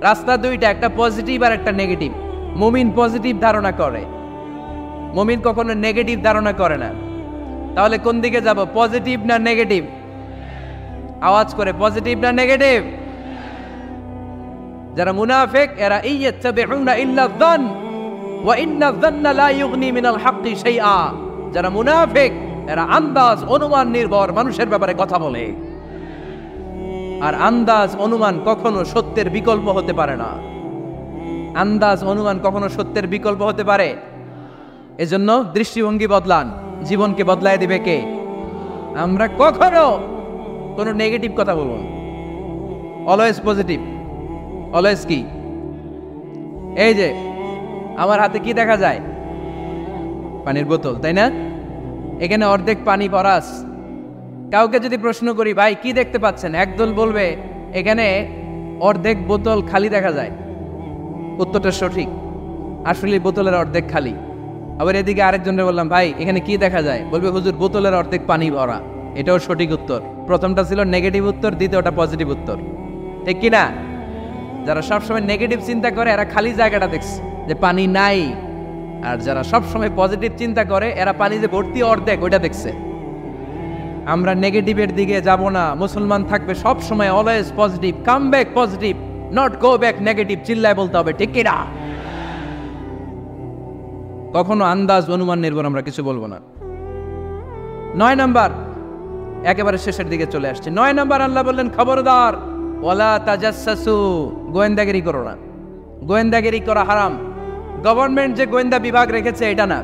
রাস্তা দুইটা, একটা পজিটিভ আর একটা নেগেটিভ। মুমিন পজিটিভ ধারণা করে, মুমিন কখনো নেগেটিভ ধারণা করে না। তাহলে কোন দিকে যাব, পজিটিভ না নেগেটিভ? আওয়াজ করে, পজিটিভ না নেগেটিভ? যারা মুনাফিক এরা ইয়াত্তাবিউনা ইল্লা যান ওয়া ইন্না যান্না লা ইউগনি মিনাল হাক্কি শাইআ। যারা মুনাফিক এরা আন্দাজ অনুমান নির্ভর মানুষের ব্যাপারে কথা বলে, আর আন্দাজ অনুমান কখনো সত্যের বিকল্প হতে পারে না। আন্দাজ অনুমান কখনো সত্যের বিকল্প হতে পারে? এজন্য দৃষ্টিভঙ্গি বদলান, জীবনকে বদলায় দিবে কে? আমরা কখনো কোনো নেগেটিভ কথা বলবো না, অলওয়েজ পজিটিভ। অলওয়েজ কি? এই যে আমার হাতে কি দেখা যায়? পানির বোতল, তাই না? এখানে অর্ধেক পানি পরাস। কাউকে যদি প্রশ্ন করি, ভাই কি দেখতে পাচ্ছেন, একদল বলবে এখানে অর্ধেক বোতল খালি দেখা যায়। উত্তরটা সঠিক, আসলে বোতলের অর্ধেক খালি। আবার এদিকে আরেকজনের বললাম, ভাই এখানে কি দেখা যায়, বলবে হুজুর বোতলের অর্ধেক পানি ভরা। এটাও সঠিক উত্তর। প্রথমটা ছিল নেগেটিভ উত্তর, দ্বিতীয়টা পজিটিভ উত্তর, ঠিক কিনা? যারা সবসময় নেগেটিভ চিন্তা করে এরা খালি জায়গাটা দেখছে যে পানি নাই, আর যারা সবসময় পজিটিভ চিন্তা করে এরা পানি যে ভর্তি অর্ধেক ওইটা দেখছে। আমরা নেগেটিভের দিকে যাব না, মুসলমান থাকবে সব সময় always positive. Come back positive, not go back negative. চিল্লায় বলতে হবে, ঠিক কিনা? কখনো আন্দাজ অনুমান নির্ভর আমরা কিছু বলবো না। 9 নাম্বার, একেবারে শেষের দিকে চলে আসছে। 9 নাম্বার আল্লাহ বললেন, খবরদার, ওয়ালা তাজাসসু, গোয়েন্দাগিরি করো না। গোয়েন্দাগিরি করা হারাম। গভর্নমেন্ট যে গোয়েন্দা বিভাগ রেখেছে এটা না,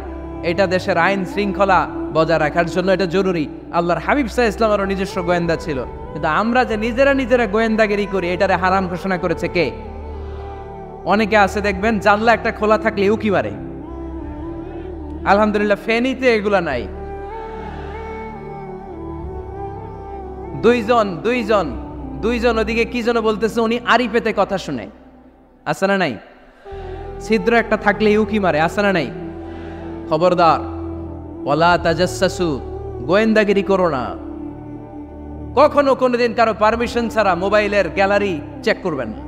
এটা দেশের আইন শৃঙ্খলা বজায় রাখার জন্য এটা জরুরি। আল্লাহর হাবিব সাল্লাল্লাহু আলাইহি ওয়াসাল্লামেরও নিজস্ব গোয়েন্দা ছিল, কিন্তু আমরা যে নিজেরা গোয়েন্দাগিরি করি এটারে হারাম ঘোষণা করেছে কে? অনেকে আছে দেখবেন জানলা একটা খোলা থাকলে উকি মারে। আলহামদুলিল্লাহ ফেনীতে এগুলা নাই। দুইজন ওদিকে কি যেন বলতেছে, উনি আড়ি পেতে কথা শুনে। আছে না নাই? ছিদ্র একটা থাকলে উকি মারে, আছে না নাই? খবরদার, ওয়ালা তাজাসসু, গোয়েন্দাগিরি করো না। কখনো কোনোদিন কারো পারমিশন ছাড়া মোবাইলের গ্যালারি চেক করবেন না।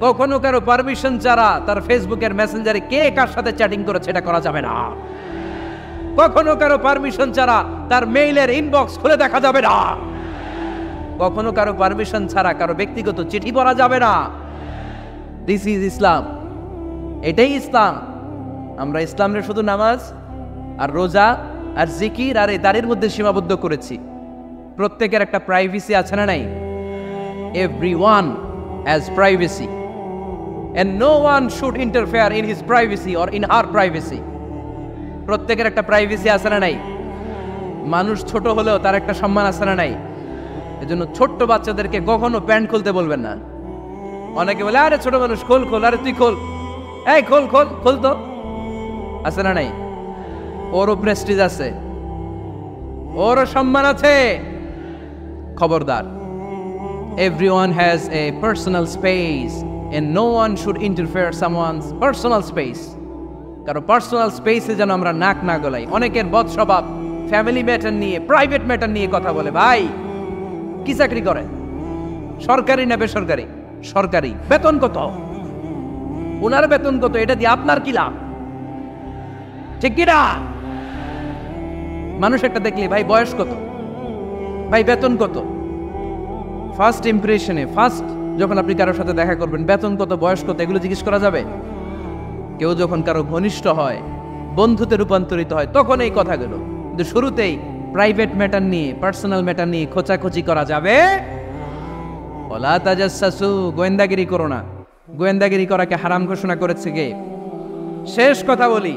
কখনো কারো পারমিশন ছাড়া তার ফেসবুকের মেসেঞ্জারে কে কার সাথে চ্যাটিং করেছে এটা করা যাবে না। কখনো কারো পারমিশন ছাড়া তার মেইলের ইনবক্স খুলে দেখা যাবে না। কখনো কারো পারমিশন ছাড়া কারো ব্যক্তিগত চিঠি পড়া যাবে না। দিস ইজ ইসলাম, এটাই ইসলাম। আমরা ইসলামের শুধু নামাজ আর রোজা আর জিকির আর এই দাঁড়ির মধ্যে সীমাবদ্ধ করেছি। প্রত্যেকের একটা প্রাইভেসি আছে না নাই? Everyone has privacy and no one should interfere in his privacy or in her privacy. প্রত্যেকের একটা প্রাইভেসি আছে না নাই? মানুষ ছোট হলেও তার একটা সম্মান আছে না নাই? এজন্য ছোট্ট বাচ্চাদেরকে কখনো প্যান্ট খুলতে বলবেন না। অনেকে বলে আরে ছোট মানুষ, খোল খোল, আরে তুই খোল, এই খোল খোল খোল, তো আছে না নাই? ওরও প্রেস্টিজ আছে, ওরও সম্মান আছে। খবরদার, everyone has a personal space and no one should interfere someone's personal space. কারো পার্সোনাল স্পেসে যেন আমরা নাক না গলাই। অনেকের বদ স্বভাব ফ্যামিলি ম্যাটার নিয়ে, প্রাইভেট ম্যাটার নিয়ে কথা বলে। ভাই কি চাকরি করে? সরকারি না বেসরকারি? সরকারি। বেতন কত? ওনার বেতন কত? এটা দিয়ে আপনার কি লাভ? ঠিক কিনা? মানুষ একটা দেখলে ভাই বয়স কত, ভাই বেতন কত, ফার্স্ট ইমপ্রেশনে, ফার্স্ট যখন আপনি কারোর সাথে দেখা করবেন, বেতন কত, বয়স কত, এগুলো জিজ্ঞেস করা যাবে? কেউ যখন কারো ঘনিষ্ঠ হয়, বন্ধুতে রূপান্তরিত হয়, তখন এই কথাগুলো। কিন্তু শুরুতেই প্রাইভেট ম্যাটার নিয়ে, পার্সোনাল ম্যাটার নিয়ে খোঁচাখুচি করা যাবে? ওয়ালা তাজাসসু, গোয়েন্দাগিরি করো না। গোয়েন্দাগিরি করাকে হারাম ঘোষণা করেছে কে? শেষ কথা বলি,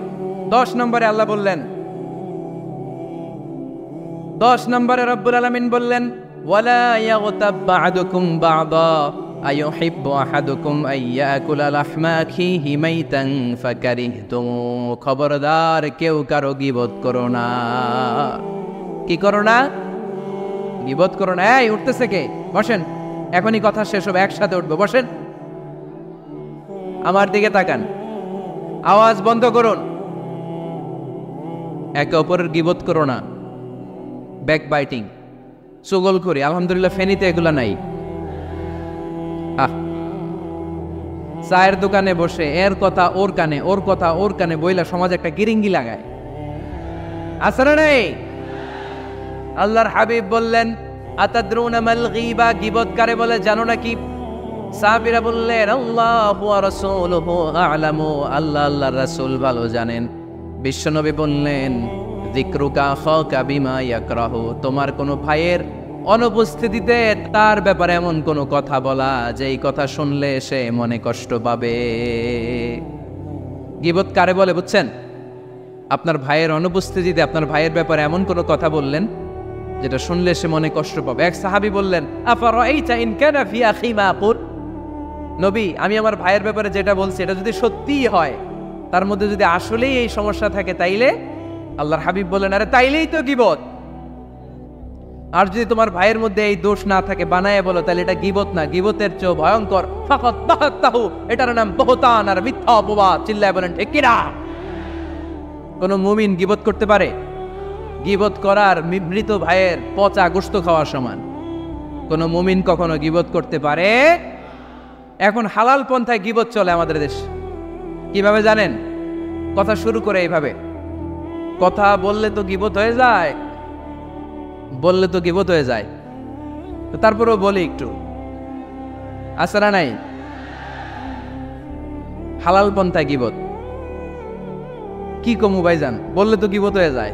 10 নম্বরে আল্লাহ বললেন, 10 নম্বরে রব্বুল আলামিন বললেন, ওয়ালা ইয়াগতাব বা'দুকুম বা'দা আইয়ুহিব্বু আহাদুকুম আইয়াকুলা লাহমা আখিহি মাইতান ফাকারিহতুম। খবরদার, কেউ কারো গীবত করো না। কি করো না? গীবত করো না। এই উঠতেছে কে? বসেন, এখনই কথা শেষ হবে, একসাথে উঠবো। বসেন, আমার দিকে তাকান, আওয়াজ বন্ধ করুন। একে অপরের গীবত করো না। ব্যাক বাইটিং, চুগল করি। আলহামদুলিল্লাহ ফেনীতে এগুলা নাই। চায়ের দোকানে বসে এর কথা ওর কানে, ওর কথা ওর কানে বইলা সমাজ একটা গিরিঙ্গি লাগায়। আছে না নাই? আল্লাহর হাবিব বললেন, আতাদরুনা মাল গীবা, গীবত কারে বলে জানো নাকি? সাহাবীরা বললেন, আল্লাহু ওয়া রাসূলুহু আ'লামু, আল্লাহ আল্লাহর রাসূল ভালো জানেন। বিশ্বনবী বললেন, যিকরুকা আখাকা বিমা ইয়াকরাহু, তোমার কোনো ভাইয়ের অনুপস্থিতিতে তার ব্যাপারে এমন কোনো কথা বলা যেই কথা শুনলে সে মনে কষ্ট পাবে। গীবত কারে বলে বুঝছেন? আপনার ভাইয়ের অনুপস্থিতিতে আপনার ভাইয়ের ব্যাপারে এমন কোনো কথা বললেন যেটা শুনলে সে মনে কষ্ট পাবে। এক সাহাবী বললেন, আফারাইতা ইন কানা ফি আখি মা আকুল, নবী আমি আমার ভাইয়ের ব্যাপারে যেটা বলছি এটা যদি সত্যিই হয়, তার মধ্যে যদি আসলেই এই সমস্যা থাকে, তাইলে? আল্লাহর হাবিব বললেন, আরে তাইলেই তো গীবত। আর যদি তোমার ভাইয়ের মধ্যে এই দোষ না থাকে, বানায় বলো, তাহলে এটা গীবত না, গীবতের চেয়ে ভয়ঙ্কর। ফাকাত বাহাত্তাহু, এটার নাম বহতান আর মিথ্যা অপবাদ। চিল্লায় বলেন ঠিক কিনা? কোন মুমিন গীবত করতে পারে? গীবত করার মৃত ভাইয়ের পচা গোশত খাওয়ার সমান। কোন মুমিন কখনো গীবত করতে পারে? এখন হালাল পন্থায় গীবত চলে আমাদের দেশে। কিভাবে জানেন? কথা শুরু করে এইভাবে, কথা বললে তো গীবত হয়ে যায়, বললে তো গীবত হয়ে যায়। তারপরেও বলি একটু, আছে না নাই? হালাল পন্থায় গীবত কি কমু ভাইজান? বললে তো গীবত হয়ে যায়।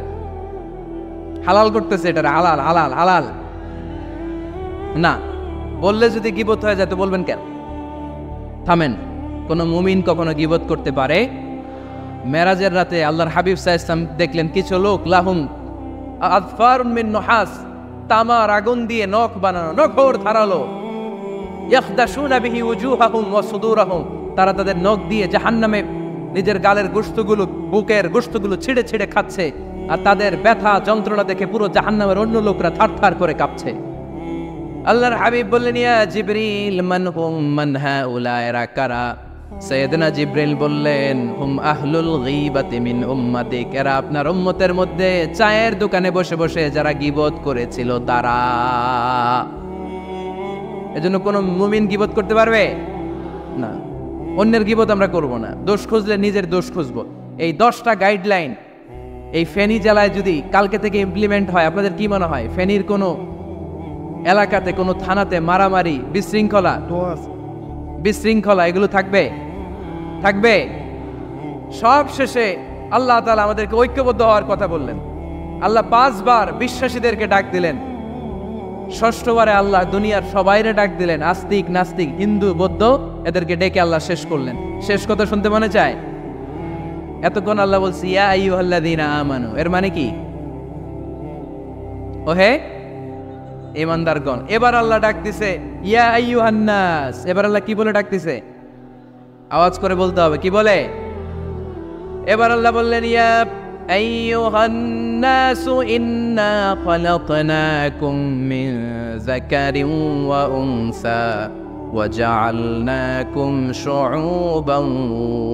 হালাল করতেছে, এটা হালাল হালাল হালাল না। বললে যদি গীবত হয়ে যায় তো বলবেন কেন? থামেন। কোন মুমিন কখনো গীবত করতে পারে? মেরাজের রাতে আল্লাহর হাবিব সাল্লাল্লাহু আলাইহি ওয়াসাল্লাম দেখলেন কিছু লোক, লাহুম আযফারুন মিন নুহাস, তামার আগুন দিয়ে নখ বানানো, নখর ধারালো, ইয়াখদাশুনা বিহি ওয়ুজুহাহুম ওয়া সুদুরাহুম, তারা তাদের নখ দিয়ে জাহান্নামে নিজের গালের গোশতগুলো, বুকের গোশতগুলো ছিঁড়ে ছিঁড়ে খাচ্ছে। আর তাদের ব্যথা যন্ত্রণা দেখে পুরো জাহান্নামের অন্য লোকরা থারথার করে কাঁপছে। আল্লাহর হাবিব বললেন, ইয়া জিবরিল মান হুম মান হাউলা, এরা কারা? সাইয়েদনা জিব্রাইল বললেন, হুম আহলুল গীবাতি মিন উম্মাতিক, এরা আপনার উম্মতের মধ্যে চায়ের দোকানে বসে বসে যারা গীবত করেছিল তারা। এজন্য কোনো মুমিন গীবত করতে পারবে না। অন্যের গীবত আমরা করব না। দোষ খুঁজলে নিজের দোষ খুঁজবো। এই 10টা গাইডলাইন এই ফেনী জেলায় যদি কালকে থেকে ইমপ্লিমেন্ট হয়, আপনাদের কি মনে হয় ফেনীর কোনো এলাকাতে, কোনো থানাতে মারামারি, বিশৃঙ্খলা এগুলো থাকবে? থাকবে? সব শেষে আল্লাহ তাআলা আমাদেরকে ঐক্যবদ্ধ হওয়ার কথা বললেন। আল্লাহ 5 বার বিশ্বাসীদেরকে ডাক দিলেন। 6ঠবারে আল্লাহ দুনিয়ার সবাইরে ডাক দিলেন, আস্তিক নাস্তিক হিন্দু বৌদ্ধ এদেরকে ডেকে আল্লাহ শেষ করলেন। শেষ কথা শুনতে মনে চায়? এতক্ষণ আল্লাহ বলছি ইয়া আইয়ুহাল্লাযীনা আমানু, এর মানে কি? ওহে ঈমানদারগণ। এবার আল্লাহ ডাক দিছে ইয়া আইয়ুহান নাস। এবার আল্লাহ কি বলে ডাক দিছে? আওয়াজ করে বলতে হবে, কি বলে? এবার আল্লাহ বললেন ইয়া আইয়ুহান নাস ইন্না খালাকনাকুম মিন যাকারিন ওয়া উনসা وجعلناكم شعوبا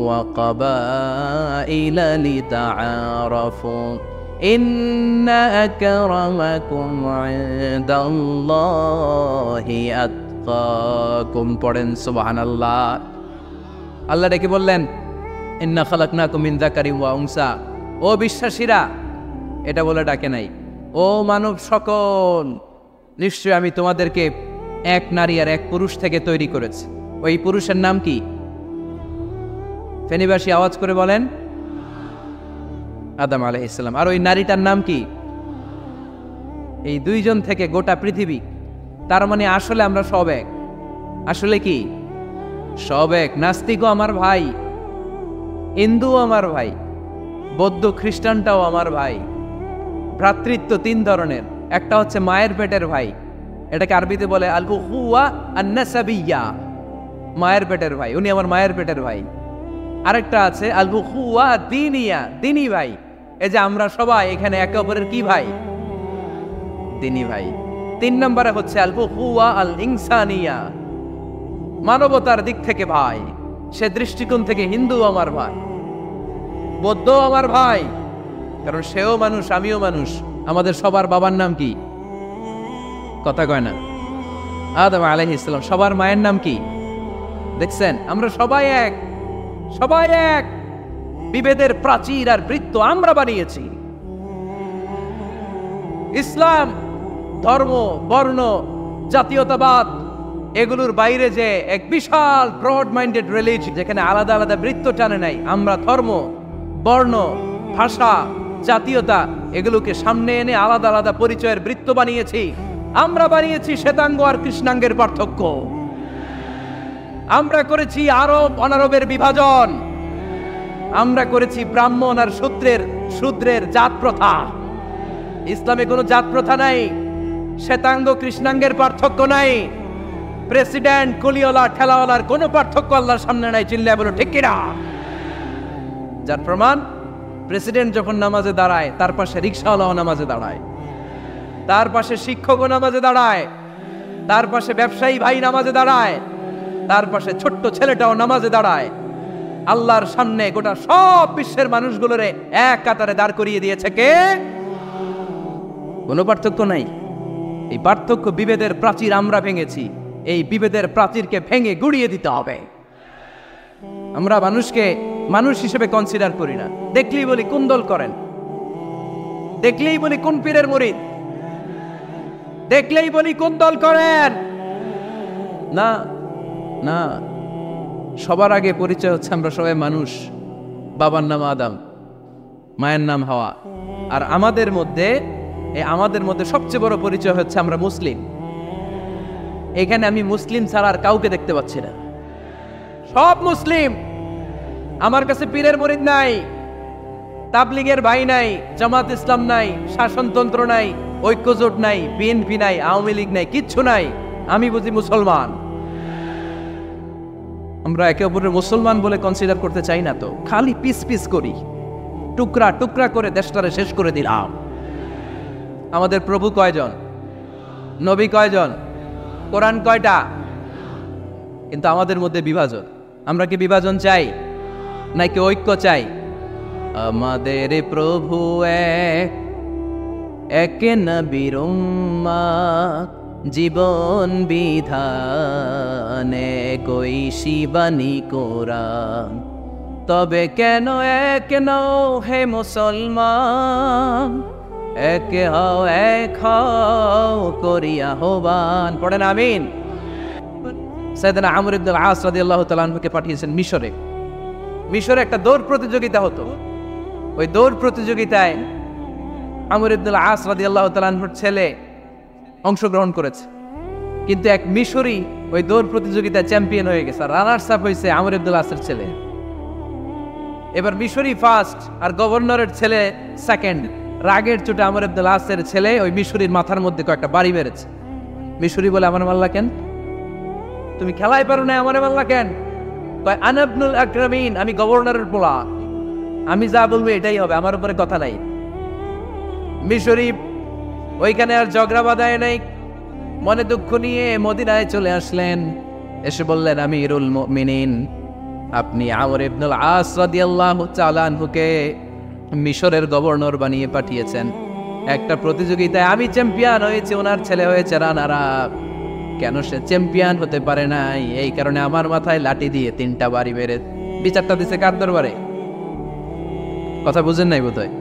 وقبائل لتعارفوا إن أكرمكم عند الله أتقاكم পড়েন সুবহানাল্লাহ। আল্লাহ ডেকে বললেন ইন্না খালাকনাকুম মিন যাকারিন ওয়া উনসা, ও বিশ্বাসীরা, এটা বলে ডাকে নাই, ও মানব সকল, নিশ্চয় আমি তোমাদেরকে এক নারী আর এক পুরুষ থেকে তৈরি করেছে। ওই পুরুষের নাম কি? ফেনীবাসী আওয়াজ করে বলেন, আদম আলাইহিস সালাম। আর ওই নারীটার নাম কি? এই 2 জন থেকে গোটা পৃথিবী। তার মানে আসলে আমরা সব এক। আসলে কি? সব এক। নাস্তিকও আমার ভাই, হিন্দুও আমার ভাই, বৌদ্ধ খ্রিস্টানটাও আমার ভাই। ভ্রাতৃত্ব 3 ধরনের। একটা হচ্ছে মায়ের পেটের ভাই, এটাকে আরবিতে বলে আল উখুয়া আন নাসাবিয়্যা, মায়ের পেটের ভাই, উনি আমার মায়ের পেটের ভাই। আরেকটা আছে আল উখুয়া দ্বীনিয়া, দ্বীনি ভাই। এই যে আমরা সবাই এখানে একে অপরের কি ভাই? দ্বীনি ভাই। 3 নম্বরে হচ্ছে আল উখুয়া আল ইনসানিয়া, মানবতার দিক থেকে ভাই। সে দৃষ্টিকোণ থেকে হিন্দু আমার ভাই, বৌদ্ধ আমার ভাই, কারণ সেও মানুষ আমিও মানুষ। আমাদের সবার বাবার নাম কি? কথা কয় না? আদম আলাইহিস সালাম। সবার মায়ের নাম কি? দেখছেন, আমরা সবাই এক, সবাই এক। বিভেদের প্রাচীর আর বৃত্ত আমরা বানিয়েছি। ইসলাম ধর্ম, বর্ণ, জাতীয়তাবাদ এগুলোর বাইরে যে এক বিশাল ব্রড মাইন্ডেড রিলিজিয়ন, যেখানে আলাদা আলাদা বৃত্ত টানে নাই। আমরা ধর্ম, বর্ণ, ভাষা, জাতীয়তা এগুলোকে সামনে এনে আলাদা আলাদা পরিচয়ের বৃত্ত বানিয়েছি। আমরা বানিয়েছি শ্বেতাঙ্গ আর কৃষ্ণাঙ্গের পার্থক্য। আমরা করেছি আরব অনারবের বিভাজন। আমরা করেছি ব্রাহ্মণ আর শূদ্রের জাত প্রথা। ইসলামে কোনো জাত প্রথা নাই, শ্বেতাঙ্গ কৃষ্ণাঙ্গের পার্থক্য নাই, প্রেসিডেন্ট কুলিওয়ালা ঠেলাওয়ালার কোনো পার্থক্য আল্লাহর সামনে নাই। চিল্লায় বলো ঠিক কিনা? যার প্রমাণ, প্রেসিডেন্ট যখন নামাজে দাঁড়ায় তার পাশে রিকশাওয়ালাও নামাজে দাঁড়ায়, তার পাশে শিক্ষকও নামাজে দাঁড়ায়, তার পাশে ব্যবসায়ী ভাই নামাজে দাঁড়ায়, তার পাশে ছোট্ট ছেলেটাও নামাজে দাঁড়ায়। আল্লাহর সামনে গোটা সব বিশ্বের মানুষগুলোরে এক কাতারে দাঁড় করিয়ে দিয়েছে কে? কোনো পার্থক্য নাই। এই পার্থক্য, বিভেদের প্রাচীর আমরা ভেঙেছি। এই বিভেদের প্রাচীরকে ভেঙে গুড়িয়ে দিতে হবে। আমরা মানুষকে মানুষ হিসেবে কনসিডার করি না। দেখলেই বলি কোন দল করেন, দেখলেই বলি কোন পীরের মুরিদ, দেখলেই বলি কোন দল করেন। না না, সবার আগে পরিচয় হচ্ছে আমরা সবাই মানুষ। বাবার নাম আদম, মায়ের নাম হাওয়া। আর আমাদের মধ্যে সবচেয়ে বড় পরিচয় হচ্ছে আমরা মুসলিম। এখানে আমি মুসলিম ছাড়া আর কাউকে দেখতে পাচ্ছি না। সব মুসলিম। আমার কাছে পীরের মুরিদ নাই, তাবলিগের ভাই নাই, জামাত ইসলাম নাই, শাসনতন্ত্র নাই, ঐক্যজোট নাই, বিএনপি নাই, আওয়ামী লীগ নাই, কিচ্ছু নাই। আমি বুঝি মুসলমান। আমরা একে অপরের মুসলমান বলে কনসিডার করতে চাই না তো, খালি পিস পিস করি, টুকরা টুকরা করে দেশটারে শেষ করে দিলাম। আমাদের প্রভু কয়জন? নবী কয়জন? কোরআন কয়টা? কিন্তু আমাদের মধ্যে বিভাজন। আমরা কি বিভাজন চাই নাকি ঐক্য চাই? আমাদের প্রভু এক, এক নবীর উম্মত, জীবন বিধানে কই শিবানী কোরআন। তবে কেন এক নও হে মুসলমান, এক হও এক হও করিয়া আহ্বান। পড়েন আমিন। সাইয়েদনা আমর ইবনুল আস রাদিয়াল্লাহু তাআলা আনহুকে পাঠিয়েছেন মিশরে। মিশরে একটা দৌড় প্রতিযোগিতা হতো। ওই দৌড় প্রতিযোগিতায় আমর ইবনুল আস রাদিয়াল্লাহু তাআলা আনহুর ছেলে অংশগ্রহণ করেছে, কিন্তু এক মিশরি ওই দৌড় প্রতিযোগিতায় চ্যাম্পিয়ন হয়ে গেছে। রানার্স আপ হয়েছে আমর ইবনুল আসের ছেলে। এবার মিশরি ফার্স্ট আর গভর্নরের ছেলে সেকেন্ড। রাগের চোটে আমর ইবনুল আসের ছেলে ওই মিশরির মাথার মধ্যে কয়েকটা বাড়ি মেরেছে। মিশরি বলে, আমার মাল্লা কেন? তুমি খেলাই পারো না, আমার মাল্লা কেন? কয় আনা ইবনুল আকরামিন, আমি গভর্নরের পোলা, আমি যা বলবো এটাই হবে, আমার উপরে কথা নাই। মিশরি ওইখানে আর ঝগড়া বাঁধায় নাই, মনে দুঃখ নিয়ে মদিনায় চলে আসলেন। এসে বললেন, আমিরুল মুমিনিন, আপনি আমর ইবনুল আস রাদিয়াল্লাহু তাআলা আনহুকে মিশরের গভর্নর বানিয়ে পাঠিয়েছেন। একটা প্রতিযোগিতায় আমি চ্যাম্পিয়ন হয়েছি, ওনার ছেলে হয়েছে রানার আপ। কেন সে চ্যাম্পিয়ন হতে পারে নাই? এই কারণে আমার মাথায় লাঠি দিয়ে 3টা বাড়ি মেরে বিচারটা দিছে কার দরবারে? কথা বুঝেন নাই বোধহয়?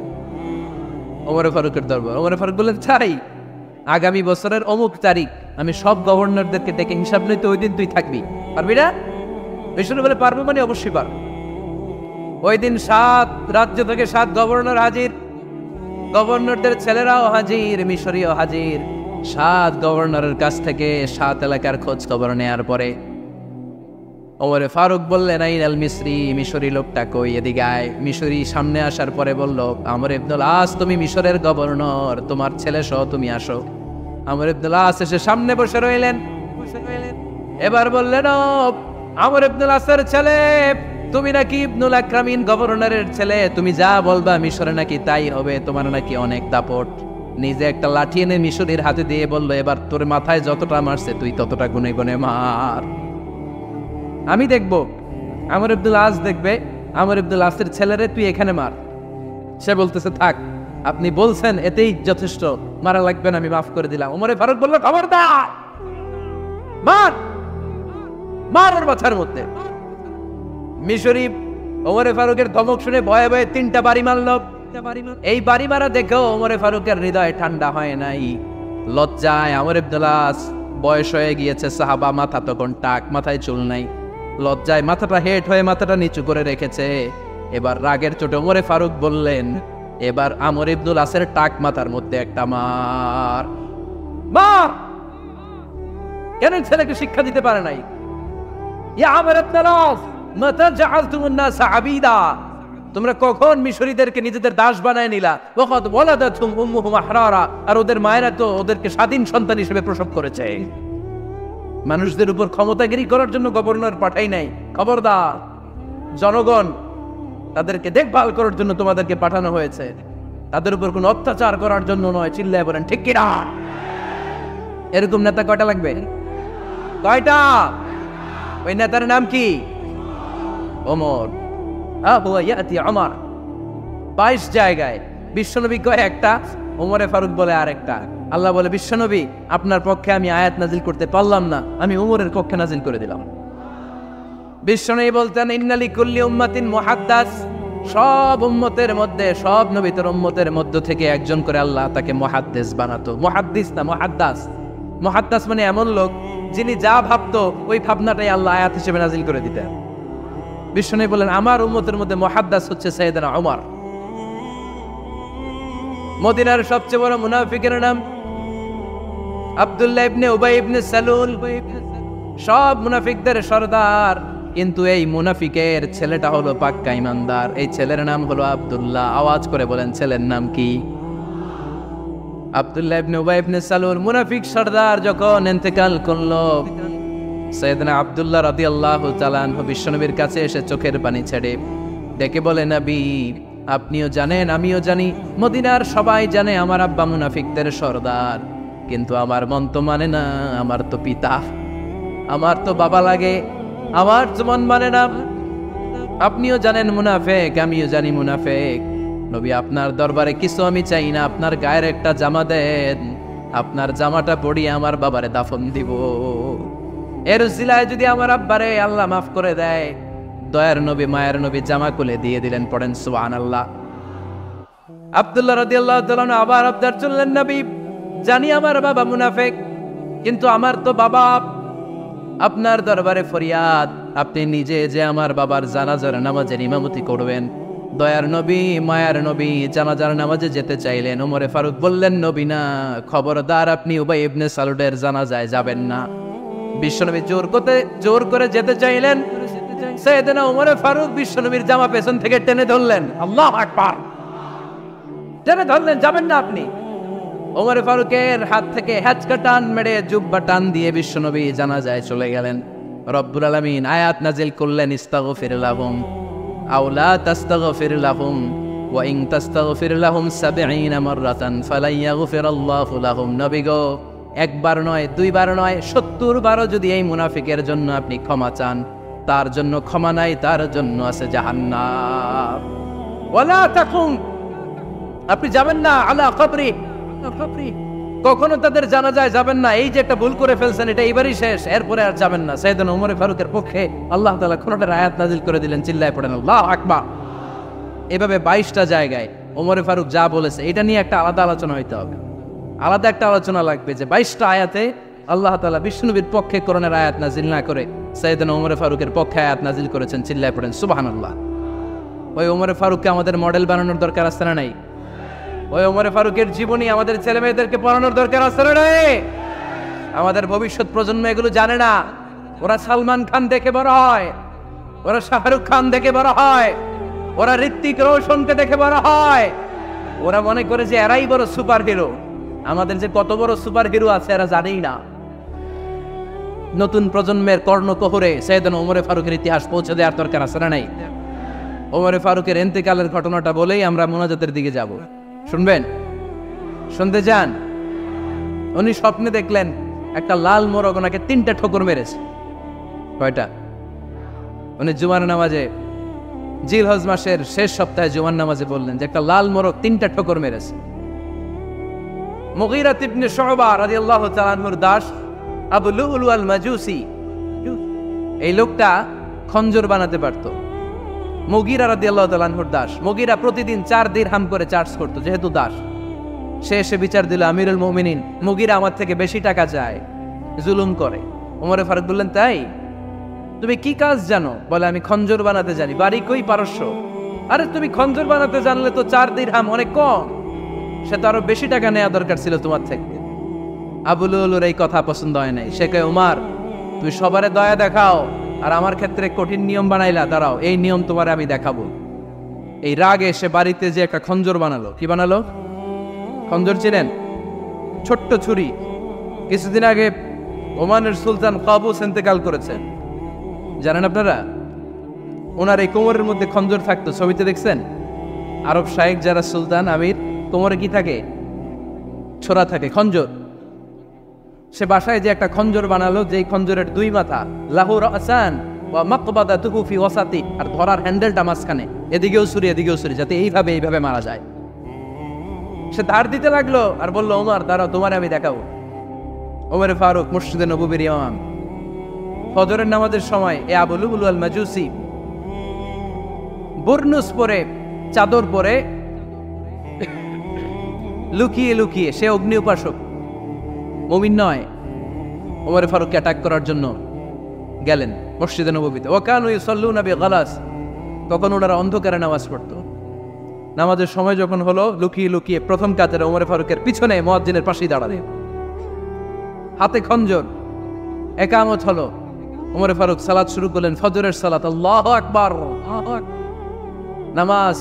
ওমর ফারুকের দরবার। ওমর ফারুক বললেন, চাই আগামী বছরের অমুক তারিখ আমি সব গভর্নরদেরকে ডেকে হিসাব নিতে, ওই দিন তুই থাকবি, পারবি না? মিশরে বলে, পারবো মানে অবশ্যই পারবো। ওই দিন 7 রাজ্য থেকে 7 গভর্নর হাজির, গভর্নরদের ছেলেরাও হাজির, মিশরীয় হাজির। 7 গভর্নরের কাছ থেকে 7 এলাকার খোঁজ খবর নেয়ার পরে ওমর ফারুক বললেন, আইনাল মিসরি, মিশরি লোকটা কই, এদিকে আয়। মিশরি সামনে আসার পরে বলল, আমর ইবনুল আস, তুমি মিশরের গভর্নর, তোমার ছেলে সহ তুমি আসো। আমর ইবনুল আস এসে সামনে বসে রইলেন। এবার বললেন, ও আমর ইবনুল আসের ছেলে, তুমি নাকি ইবনুল আকরামিন গভর্নরের ছেলে, তুমি যা বলবা মিশরে নাকি তাই হবে, তোমার নাকি অনেক দাপট। নিজে একটা লাঠি এনে মিশরীর হাতে দিয়ে বলল, এবার তোর মাথায় যতটা মারছে তুই ততটা গুনে গুনে মার, আমি দেখবো। আমর ইবনুল আস দেখবে, আমর ইবনুল আসের ছেলেরে তুই এখানে মার। সে বলতেছে, থাক, আপনি বলছেন এতেই যথেষ্ট, মারা লাগবে না, আমি মাফ করে দিলাম। ওমর ফারুক বলল, খবরদার, মার, মার ওর মাথার মধ্যে। মিশরি ওমর ফারুকের ধমক শুনে ভয়ে ভয়ে 3টা বাড়ি মারল। এই বাড়ি মারা দেখেও ওমর ফারুকের হৃদয় ঠান্ডা হয় নাই। লজ্জায় আমর ইবনুল আস, বয়স হয়ে গিয়েছে সাহাবা, মাথা তখন টাক, মাথায় চুল নাই, লজ্জায় মাথাটা হেট হয়ে মাথাটা নিচু করে রেখেছে। এবার রাগের চোটে ওমর ফারুক বললেন, এবার আমর ইবনুল আসের টাক মাথার মধ্যে একটা মার, মার। কেন ছেলেকে শিক্ষা দিতে পারে নাই? ইয়া আমর ইবনুল আস, মাতা জাআলতুমুন নাস আবিদা, তোমরা কখন মিশরীদেরকে নিজেদের দাস বানায় নিলা? ওয়াকাদ ওয়ালাদাতুহুম উম্মুহুম আহরারা, আর ওদের মায়েরা তো ওদেরকে স্বাধীন সন্তান হিসেবে প্রসব করেছে। মানুষদের উপর ক্ষমতাগিরি করার জন্য গভর্নর পাঠাই নাই। খবরদার, জনগণ তাদেরকে দেখভাল করার জন্য তোমাদেরকে পাঠানো হয়েছে, তাদের উপর কোনো অত্যাচার করার জন্য নয়। চিল্লায় বলেন ঠিক কিনা? এরকম নেতা কয়টা লাগবে? কয়টা? ওই নেতার নাম কি? ওমর। আমার 22 জায়গায় বিশ্বনবী কয় একটা, ওমরে ফারুক বলে আরেকটা। আল্লাহ বলে, বিশ্বনবী আপনার পক্ষে আমি আয়াত নাজিল করতে পারলাম না, আমি ওমরের পক্ষে নাজিল করে দিলাম। বিশ্বনবী বলতেন, ইন্নালি কুল্লি উম্মাতিন মুহাদ্দাস, সব উম্মতের মধ্যে, সব নবীর উম্মতের মধ্য থেকে একজন করে আল্লাহ তাকে মুহাদ্দিস বানাতো। মুহাদ্দিস না, মুহাদ্দাস। মুহাদ্দাস মানে এমন লোক যিনি যা ভাবতো ওই ভাবনাটাই আল্লাহ আয়াত হিসেবে নাজিল করে দিতেন। বিশ্বনবী বলেন, আমার উম্মতের মধ্যে মুহাদ্দাস হচ্ছে সাইয়েদনা ওমর। মদিনার সবচেয়ে বড় মুনাফিকের নাম আব্দুল্লাহ ইবনে উবাই ইবনে সালুল, সব মুনাফিকদের সরদার। কিন্তু এই মুনাফিকের ছেলেটা হলো পাক্কা ইমানদার। এই ছেলের নাম হলো আব্দুল্লাহ। আওয়াজ করে বলেন, ছেলের নাম কি? আব্দুল্লাহ ইবনে উবাই ইবনে সালুল। মুনাফিক সরদার যখন ইন্তেকাল করলো, সাইয়েদনা আব্দুল্লাহ রাদিয়াল্লাহু তাআলা আনহু বিশ্বনবীর কাছে এসে চোখের পানি ছেড়ে ডেকে বলে, নবী আপনিও জানেন, আমিও জানি, মদিনার সবাই জানে আমার আব্বা মুনাফিকদের সরদার, কিন্তু আমার মন তো মানে না। আমার তো পিতা, আমার তো বাবা লাগে, আমার জবান মানে না। আপনিও জানেন মুনাফেক, আমিও জানি মুনাফেক। নবী আপনার দরবারে কিছু আমি চাই না, আপনার গায়ের একটা জামা দেন, আপনার জামাটা পরিয়ে আমার বাবারে দাফন দিব। এর উসিলায় যদি আমার আব্বারে আল্লাহ মাফ করে দেয়, দয়ার নবী মায়ের নবী জামা খুলে দিয়ে দিলেন। পড়েন সুবহানাল্লাহ। আব্দুল্লাহ রাদিয়াল্লাহু তাআলা আবার আবদার চললেন, নবী জানি আমার বাবা মুনাফেক, কিন্তু আমার তো বাবা, আপনার দরবারে ফরিয়াদ, আপনি নিজে যে আমার বাবার জানাজার নামাজের ইমামতি করবেন। দয়ার নবী মায়ার নবী জানাজার নামাজে যেতে চাইলেন। ওমরে ফারুক বললেন, নবী না, খবরদার আপনি উবাই ইবনে সালুলের জানাজায় যাবেন না। বিশ্বনবী জোর করে যেতে চাইলেন। সাইয়েদনা ওমরে ফারুক বিশ্বনবীর জামা পেছন থেকে টেনে ধরলেন। আল্লাহু আকবার, টেনে ধরলেন, যাবেন না আপনি। ওমর ফারুকের হাত থেকে হ্যাচকা টান মেরে জুব্বা টান দিয়ে বিশ্বনবী জানাজায় চলে গেলেন। রব্বুল আলামিন আয়াত নাজিল করলেন, ইস্তাগফির লাহুম আও লা তাস্তাগফির লাহুম ওয়া ইন তাস্তাগফির লাহুম ৭০ মাররাতান ফালান ইয়াগফিরাল্লাহু লাহুম। নবী গো, একবার নয়, দুইবার নয়, ৭০ বারও যদি এই মুনাফিকের জন্য আপনি ক্ষমা চান, তার জন্য ক্ষমা নাই, তার জন্য আছে জাহান্নাম। ওয়ালা তাকুম, আপনি যাবেন না আলা কবরি, কখনো তাদের জানাজায় যাবেন না। এই যে একটা ভুল করে ফেলছেন, এটা এবারই শেষ, এরপরে আর যাবেন না। সাইয়েদনা ওমর ফারুকের পক্ষে আল্লাহ তাআলা কোনটা আয়াত নাযিল করে দিলেন, চিল্লায় পড়েন আল্লাহু আকবার। এভাবে 22টা জায়গায় ওমর ফারুক যা বলেছে, এটা নিয়ে একটা আলাদা আলোচনা হইতে হবে, আলাদা একটা আলোচনা লাগবে যে 22টা আয়াতে আল্লাহ তাআলা বিষ্ণুনবীর পক্ষে কোরআনের আয়াত নাযিল না করে সাইয়েদনা ওমর ফারুকের পক্ষে আয়াত নাযিল করেছেন। চিল্লায় পড়েন সুবহানাল্লাহ। ওই ওমর ফারুককে আমাদের মডেল বানানোর দরকার আছে না নাই? ওই ওমর ফারুকের জীবনী আমাদের ছেলে মেয়েদেরকে পড়ানোর দরকার আছে না নাই? আমাদের ভবিষ্যৎ প্রজন্ম এগুলো জানে না। ওরা সালমান খান দেখে বড় হয়, ওরা শাহরুখ খান দেখে বড় হয়, ওরা ঋত্বিক রোশনকে দেখে বড় হয়। ওরা মনে করে যে এরাই বড় সুপার হিরো। আমাদের যে কত বড় সুপার হিরো আছে এরা জানেই না। নতুন প্রজন্মের কর্ণকোহরে সাইয়েদনা ওমর ফারুকের ইতিহাস পৌঁছে দেওয়ার দরকার আছে না নাই? ওমর ফারুকের ইন্তেকালের ঘটনাটা বলেই আমরা মুনাজাতের দিকে যাব। শুনবেন? শুনতে চান? উনি স্বপ্নে দেখলেন একটা লাল মোরগ ওনাকে 3টা ঠোকর মেরেছে। কয়টা? উনি জুমার নামাজে, জিলহজ মাসের শেষ সপ্তাহে জুমার নামাজে বললেন যে একটা লাল মোরগ 3টা ঠোকর মেরেছে। মুগীরা ইবনে শুবা রাদিয়াল্লাহু তাআলা আনহুর দাস আবু লুলু আল মাজুসি, এই লোকটা খঞ্জর বানাতে পারতো। মুগীরা রাদিয়াল্লাহু তাআলা আনহুর দাস। মুগীরা প্রতিদিন 4 দিরহাম করে চার্জ করতো, যেহেতু দাস। সে এসে বিচার দিল, আমিরুল মুমিনিন, মুগীরা আমার থেকে বেশি টাকা চায়, জুলুম করে। ওমর ফারুক বললেন, তাই? তুমি কি কাজ জানো? বলে, আমি খঞ্জর বানাতে জানি। বাড়ি কই? পারস্য। আরে তুমি খঞ্জর বানাতে জানলে তো 4 দিরহাম অনেক কম, সে তো আরো বেশি টাকা নেওয়া দরকার ছিল তোমার থেকে। আবু লুলুর এই কথা পছন্দ হয় নাই। সে কয়, উমার তুমি সবারে দয়া দেখাও, আর আমার ক্ষেত্রে কঠিন নিয়ম বানাইলা, দাঁড়াও এই নিয়ম তোমারে আমি দেখাবো। এই রাগে সে বাড়িতে যে একটা খঞ্জর বানালো। কি বানালো? খঞ্জর চিনেন? ছোট্ট ছুরি। কিছুদিন আগে ওমানের সুলতান কাবুস ইন্তেকাল করেছেন, জানেন আপনারা? ওনার এই কোমরের মধ্যে খঞ্জর থাকতো, ছবিতে দেখছেন? আরব শায়েখ যারা সুলতান আমির, কোমরে কি থাকে? ছোরা থাকে, খঞ্জর। সে বাসায় যে একটা খঞ্জর বানালো, যেই খঞ্জরের 2 মাথা, লাহু রাসান ওয়া মাকবাদাতুহু ফি ওয়াসাতি, আর ধরার হ্যান্ডেলটা মাঝখানে, এদিকেও ছুরি এদিকেও ছুরি, যাতে এইভাবে মারা যায়। সে ধার দিতে লাগলো আর বলল, ওমর দাঁড়াও, তোমারে আমি দেখাবো। ওমর ফারুক মসজিদে নববীর ইমাম, ফজরের নামাজের সময় এ আবু লুলু আল মাজুসি বুরনুস পরে, চাদর পরে, লুকিয়ে লুকিয়ে, সে অগ্নি উপাসক, মুমিন নয়, ওমর ফারুককে অ্যাটাক করার জন্য গেলেন মসজিদে নববীতে। ওয়াকানু ইউসাল্লুনা বিগালাস, তখন ওনারা অন্ধকারে নামাজ পড়তো। নামাজের সময় যখন হলো, লুকিয়ে লুকিয়ে প্রথম কাতারে ওমর ফারুকের পিছনে মুয়াজ্জিনের পাশেই দাঁড়ালেন, হাতে খঞ্জর। একামত হলো, ওমর ফারুক সালাত শুরু করলেন, ফজরের সালাত। আল্লাহু আকবার। নামাজ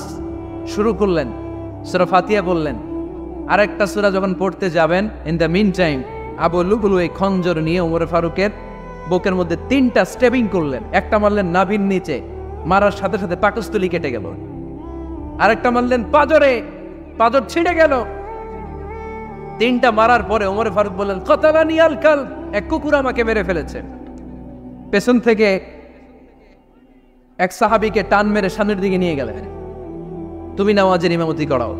শুরু করলেন, সূরা ফাতিহা বললেন। আরেকটা সূরা যখন পড়তে যাবেন, ইন দ্য মিন টাইম আবু লুলু এই খঞ্জর নিয়ে ওমর ফারুকের বুকের মধ্যে 3টা স্টেবিং করলেন। একটা মারলেন নাভির নিচে, মারার সাথে সাথে পাকস্থলী কেটে গেল। আরেকটা মারলেন পাজরে, পাজর ছিঁড়ে গেল। 3টা মারার পরে ওমর ফারুক বললেন, কতালানি আল কালব, এক কুকুর আমাকে মেরে ফেলেছে। পেছন থেকে এক সাহাবীকে টান মেরে সামনের দিকে নিয়ে গেলেন, তুমি নামাজের ইমামতি করাও।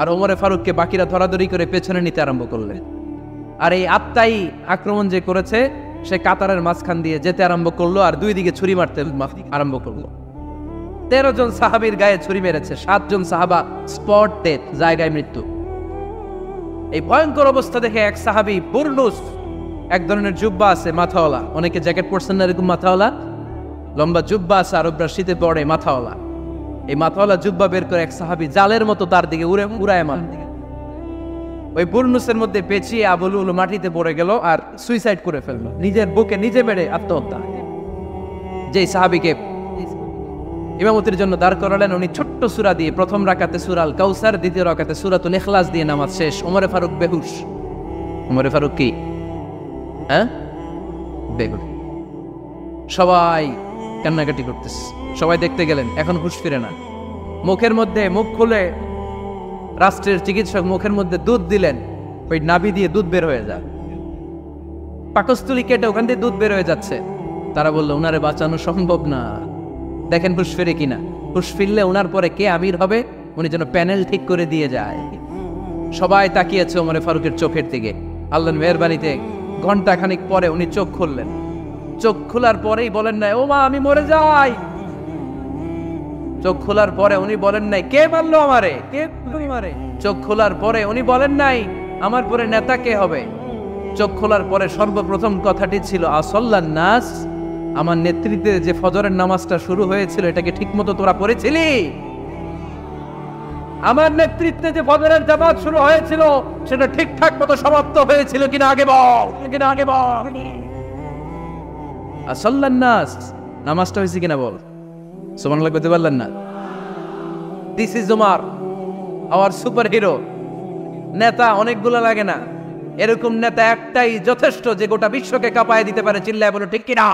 আর ওমরে ফারুককে বাকিরা ধরাধরি করে পেছনে নিতে আরম্ভ করলেন। আর এই আত্মাই আক্রমণ যে করেছে সে কাতারের মাঝখান দিয়ে যেতে আরম্ভ করলো আর দুই দিকে ছুরি মারতে আরম্ভ করলো। 13 জন সাহাবীর গায়ে ছুরি মেরেছে, 7 জন সাহাবা স্পট ডেথ, জায়গায় মৃত্যু। এই ভয়ঙ্কর অবস্থা দেখে এক সাহাবী বুরনুস, এক ধরনের জুব্বা আছে মাথাওয়ালা, অনেকে জ্যাকেট পরছেন না এরকম মাথাওয়ালা, লম্বা জুব্বা আছে আরবরা শীতে পড়ে মাথাওয়ালা, এই মাথাওয়ালা জুব্বা বের করে এক সাহাবী জালের মতো তার দিকে উড়ায় মার। ওই বুরনুসের মধ্যে পেঁচিয়ে আবু লুলু মাটিতে পড়ে গেল আর সুইসাইড করে ফেললো, নিজের বুকে নিজে মেরে আত্মহত্যা। যেই সাহাবীকে ইমামতির জন্য দাঁড় করালেন উনি ছোট্ট সূরা দিয়ে প্রথম রাকাতে সূরা আল কাউসার, দ্বিতীয় রাকাতে সূরাতুল ইখলাস দিয়ে নামাজ শেষ। ওমরে ফারুক বেহুশ। ওমরে ফারুক কি বেহুশ। সবাই কান্নাকাটি করতেছে, সবাই দেখতে গেলেন, এখন হুঁশ ফিরে না। মুখের মধ্যে মুখ খুলে রাষ্ট্রের চিকিৎসক মুখের মধ্যে দুধ দিলেন, ওই নাভি দিয়ে দুধ বের হয়ে যায়, পাকস্থলী কেটে ওখান দিয়ে দুধ বের হয়ে যাচ্ছে। তারা বললো উনারে বাঁচানো সম্ভব না, দেখেন হুঁশ ফিরে কিনা। হুঁশ ফিরলে উনার পরে কে আমির হবে উনি যেন প্যানেল ঠিক করে দিয়ে যায়। সবাই তাকিয়েছে ওমরে ফারুকের চোখের দিকে। আল্লাহর মেহেরবানিতে ঘন্টা খানিক পরে উনি চোখ খুললেন। চোখ খোলার পরেই বলেন নাই ও মা আমি মরে যাই। চোখ খোলার পরে উনি বলেন নাই কে মারলো আমারে, কে মারে। চোখ খোলার পরে উনি বলেন নাই আমার পরে নেতা কে হবে। চোখ খোলার পরে সর্বপ্রথম কথাটি ছিল আসল্লান নাস, আমার নেতৃত্বে যে ফজরের নামাজটা শুরু হয়েছিল এটাকে ঠিকমতো তোরা পড়েছিলি? আমার নেতৃত্বে যে ফজরের জামাত শুরু হয়েছিল সেটা ঠিকঠাক মতো সমাপ্ত হয়েছিল কিনা আগে বল, কিনা আগে বল। আসল্লান নাস, নামাজটা হয়েছে কিনা বল। সুবহানাল্লাহ বলতে পারলেন না? This is Umar, hour super hero. নেতা অনেকগুলো লাগে না, এরকম নেতা একটাই যথেষ্ট যে গোটা বিশ্বকে কাঁপায় দিতে পারে। চিল্লায় বলো ঠিক কিনা?